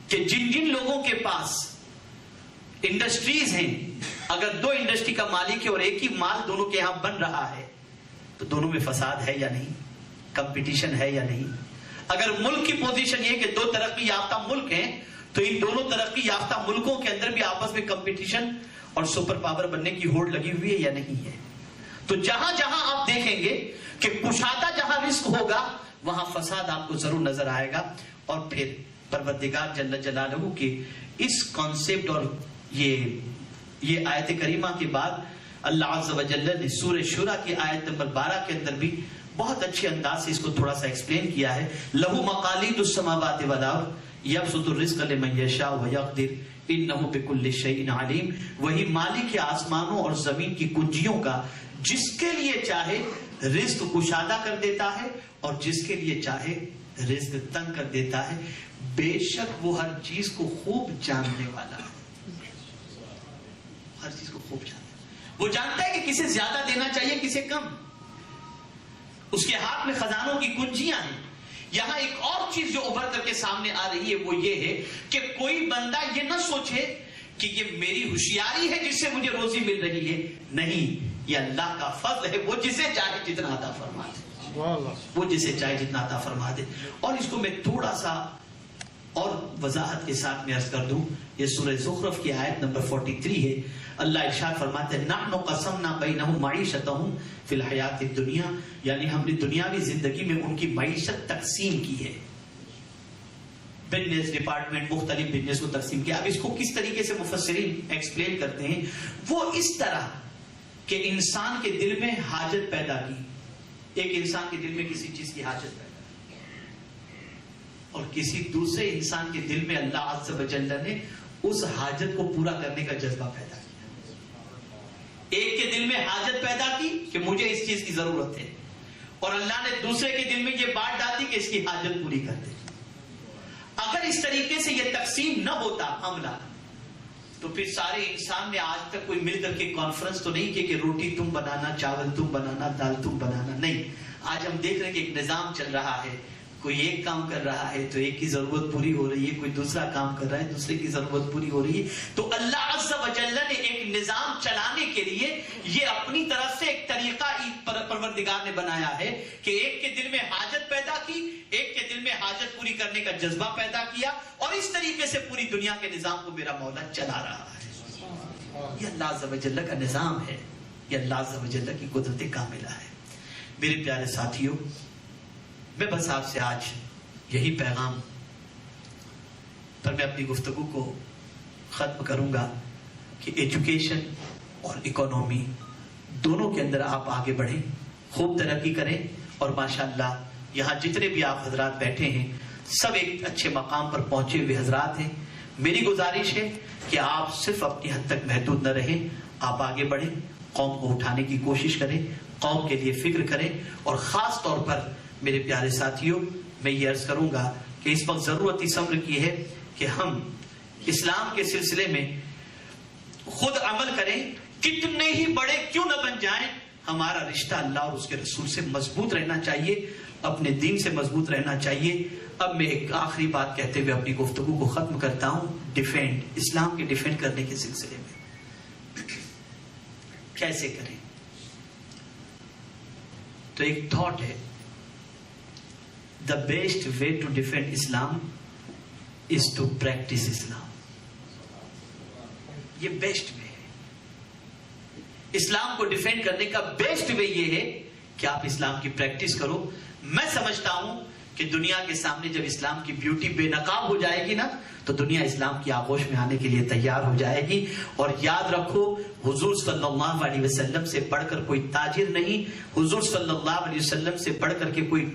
کہ جن جن لوگوں کے پاس انڈسٹریز ہیں, اگر 2 انڈسٹری کا مالک ہے اور ایک ہی مال دونوں کے یہاں بن رہا ہے تو دونوں میں فساد ہے یا نہیں, کمپٹیشن ہے یا نہیں. اگر ملک کی پوزیشن یہ کہ 2 ترقی یافتہ ملک ہیں تو ان دونوں ترقی یافتہ ملکوں کے اندر بھی آپس میں کمپٹیشن اور سپر پاور بننے کی ہوڑ لگی ہوئی ہے یا نہیں ہے. تو جہاں جہاں آپ دیکھیں گے کہ کشادہ جہاں رزق ہوگا وہاں فساد آپ کو ضرور نظر آئے گا. اور پھر پروردگار جل جلالہ کے اس کانسیپٹ اور یہ آیت کریمہ کے بعد اللہ عز و جل نے سورہ شورى کی آیت نمبر 12 کے اندر بھی بہت اچھے انداز سے اس کو تھوڑا سا ایکسپلین کیا ہے. لہو مقالید السماوات والارض یبسط الرزق لمن یشاء ویقدر انہ بکل شیء علیم. وہی مالک آسمانوں اور زمین کی کنجیوں کا جس کے لیے چاہے رزق کشادہ کر دیتا ہے اور جس کے لیے چاہے رزق تنگ کر دیتا ہے. بے شک وہ ہر چیز کو خوب جاننے والا ہے. ہر چیز کو خوب جانتا ہے. وہ جانتا ہے کہ کسے زیادہ دینا چاہیے کسے کم. اس کے ہاتھ میں خزانوں کی کنجیاں ہیں. یہاں ایک اور چیز جو ابھر کر کے سامنے آ رہی ہے وہ یہ ہے کہ کوئی بندہ یہ نہ سوچے کہ یہ میری ہوشیاری ہے جس سے مجھے روزی مل رہی ہے. نہیں, یہ اللہ کا فضل ہے. وہ جسے چاہے جتنا عطا فرما دے, وہ جسے چاہے جتنا عطا فرما دے. اور اس کو میں تھوڑا سا اور وضاحت کے ساتھ میں عرض کر دوں. یہ سورہ زخرف کی آیت نمبر 43 ہے. اللہ ارشاد فرماتے ہیں نحن قسمنا بینہم معیشتہم فی الحیات الدنیا, یعنی ہم نے دنیاوی زندگی میں ان کی معیشت تقسیم کی ہے. بزنس ڈپارٹمنٹ مختلف بزنس کو تقسیم کیا. اب اس کو کس طریقے سے مفسرین ایکسپلین کرتے ہیں, وہ اس طرح کہ انسان کے دل میں حاجت پیدا کی. ایک انسان کے دل میں کسی چیز کی حاجت پیدا کی اور کسی دوسرے انسان کے دل میں اللہ عز و جل نے اس حاجت کو پورا کرنے کا جذبہ پیدا کیا. ایک کے دل میں حاجت پیدا کی کہ مجھے اس چیز کی ضرورت ہے, اور اللہ نے دوسرے کے دل میں یہ بات ڈال دی کہ اس کی حاجت پوری کر دے. اگر اس طریقے سے یہ تقسیم نہ ہوتا عملہ, تو پھر سارے انسان نے آج تک کوئی مل کر کے کانفرنس تو نہیں کی کہ روٹی تم بنانا, چاول تم بنانا, دال تم بنانا. نہیں, آج ہم دیکھ رہے ہیں کہ ایک نظام چل رہا ہے. کوئی ایک کام کر رہا ہے تو ایک کی ضرورت پوری ہو رہی ہے, کوئی دوسرا کام کر رہا ہے دوسرے کی ضرورت پوری ہو رہی ہے. تو اللہ عز و جل نے ایک نظام چلانے کے لیے یہ اپنی طرف سے ایک طریقہ پروردگار نے بنایا ہے کہ ایک کے دل میں حاجت پیدا کی, ایک کے دل میں حاجت پوری کرنے کا جذبہ پیدا کیا, اور اس طریقے سے پوری دنیا کے نظام کو میرا مولا چلا رہا ہے. یہ اللہ عز و جل کا نظام ہے, یہ اللہ عز و جل کی قدرت کاملہ ہے. میرے پیارے ساتھیوں, میں بس آپ سے آج یہی پیغام پر میں اپنی گفتگو کو ختم کروں گا کہ ایجوکیشن اور اکانومی دونوں کے اندر آپ آگے بڑھیں, خوب ترقی کریں. اور ماشاءاللہ یہاں جتنے بھی آپ حضرات بیٹھے ہیں سب ایک اچھے مقام پر پہنچے ہوئے حضرات ہیں. میری گزارش ہے کہ آپ صرف اپنی حد تک محدود نہ رہیں, آپ آگے بڑھیں, قوم کو اٹھانے کی کوشش کریں, قوم کے لیے فکر کریں. اور خاص طور پر میرے پیارے ساتھیوں, میں یہ عرض کروں گا کہ اس وقت ضرورت اس امر کی ہے کہ ہم اسلام کے سلسلے میں خود عمل کریں. کتنے ہی بڑے کیوں نہ بن جائیں, ہمارا رشتہ اللہ اور اس کے رسول سے مضبوط رہنا چاہیے, اپنے دین سے مضبوط رہنا چاہیے. اب میں ایک آخری بات کہتے ہوئے اپنی گفتگو کو ختم کرتا ہوں. ڈیفینڈ, اسلام کے ڈیفینڈ کرنے کے سلسلے میں کیسے کریں. تو ایک تھاٹ ہے, the best way to defend Islam is to practice Islam. یہ بیسٹ وے ہے. اسلام کو ڈیفینڈ کرنے کا بیسٹ وے یہ ہے کہ آپ اسلام کی پریکٹس کرو. میں سمجھتا ہوں کہ دنیا کے سامنے جب اسلام کی بیوٹی بے نقاب ہو جائے گی نا تو دنیا اسلام کی آغوش میں آنے کے لیے تیار ہو جائے گی. اور یاد رکھو, حضور صلی اللہ علیہ وسلم سے بڑھ کر کوئی تاجر نہیں, حضور صلی اللہ علیہ وسلم سے بڑھ کر کے کوئی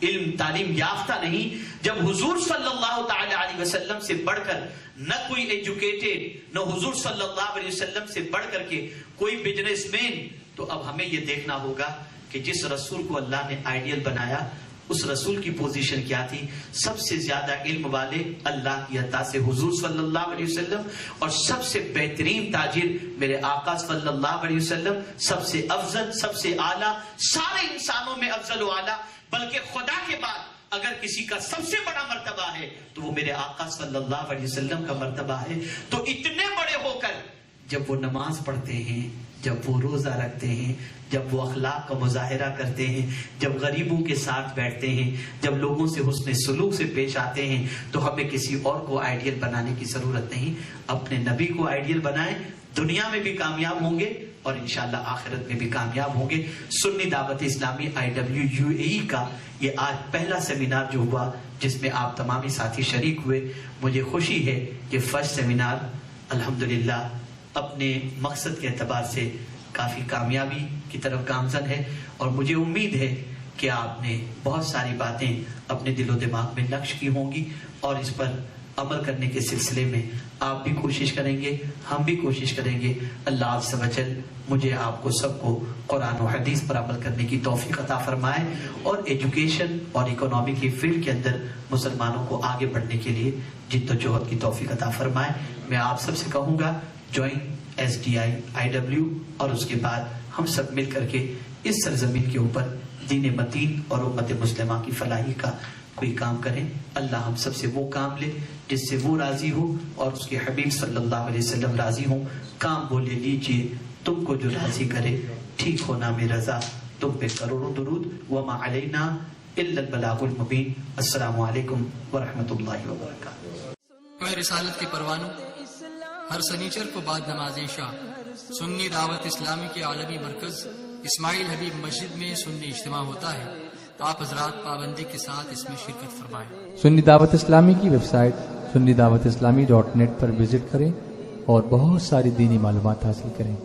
علم تعلیم یافتہ نہیں. جب حضور صلی اللہ تعالی علیہ وسلم سے بڑھ کر نہ کوئی ایجوکیٹڈ, نہ حضور صلی اللہ علیہ وسلم سے بڑھ کر کے کوئی بزنس مین, تو اب ہمیں یہ دیکھنا ہوگا کہ جس رسول کو اللہ نے آئیڈیل بنایا اس رسول کی پوزیشن کیا تھی؟ سب سے زیادہ علم والے اللہ کی عطا سے حضور صلی اللہ علیہ وسلم، اور سب سے بہترین تاجر میرے آقا صلی اللہ علیہ وسلم، سب سے افضل، سب سے اعلیٰ، سارے انسانوں میں افضل و اعلیٰ، بلکہ خدا کے بعد اگر کسی کا سب سے بڑا مرتبہ ہے تو وہ میرے آقا صلی اللہ علیہ وسلم کا مرتبہ ہے۔ تو اتنے بڑے ہو کر جب وہ نماز پڑھتے ہیں، جب وہ روزہ رکھتے ہیں، جب وہ اخلاق کا مظاہرہ کرتے ہیں، جب غریبوں کے ساتھ بیٹھتے ہیں، جب لوگوں سے حسن سلوک سے پیش آتے ہیں، تو ہمیں کسی اور کو آئیڈیل بنانے کی ضرورت نہیں، اپنے نبی کو آئیڈیل بنائیں، دنیا میں بھی کامیاب ہوں گے اور انشاءاللہ آخرت میں بھی کامیاب ہوں گے۔ سنی دعوت اسلامی IWUAE کا یہ آج پہلا سیمینار جو ہوا، جس میں آپ تمامی ساتھی شریک ہوئے، مجھے خوشی ہے کہ فرسٹ سیمینار الحمدللہ اپنے مقصد کے اعتبار سے کافی کامیابی کی طرف گامزن ہے، اور مجھے امید ہے کہ آپ نے بہت ساری باتیں اپنے دل و دماغ میں نقش کی ہوں گی، اور اس پر عمل کرنے کے سلسلے میں آپ بھی کوشش کریں گے، ہم بھی کوشش کریں گے۔ اللہ عز و جل مجھے آپ کو سب کو قرآن و حدیث پر عمل کرنے کی توفیق عطا فرمائے، اور ایجوکیشن اور اکنامی کی فیلڈ کے اندر مسلمانوں کو آگے بڑھنے کے لیے جد و جہد کی توفیق عطا فرمائے۔ میں آپ سب سے کہوں گا جوائن SDI IW، اور اس کے بعد ہم سب مل کر کے اس سرزمین کے اوپر دین متین اور امت مسلمہ کی فلاحی کا کوئی کام کریں۔ اللہ ہم سب سے وہ کام لے جس سے وہ راضی ہو اور اس کے حبیب صلی اللہ علیہ وسلم راضی ہوں۔ کام وہ لے لیجئے تم کو جو راضی کرے، ٹھیک ہونا میں رضا، تم پہ کروڑوں درود، وما علینا الا البلاغ المبین۔ السلام علیکم ورحمۃ اللہ وبرکاتہ۔ رسالت کے پروانوں ہر سنیچر کو بعد نماز عشاء سنی دعوت اسلامی کے عالمی مرکز اسماعیل حبیب مسجد میں سنی اجتماع ہوتا ہے۔ آپ حضرات پابندی کے ساتھ اس میں شرکت فرمائیں۔ سنی دعوت اسلامی کی ویب سائٹ sunnidawatisllami.net پر وزٹ کریں اور بہت ساری دینی معلومات حاصل کریں۔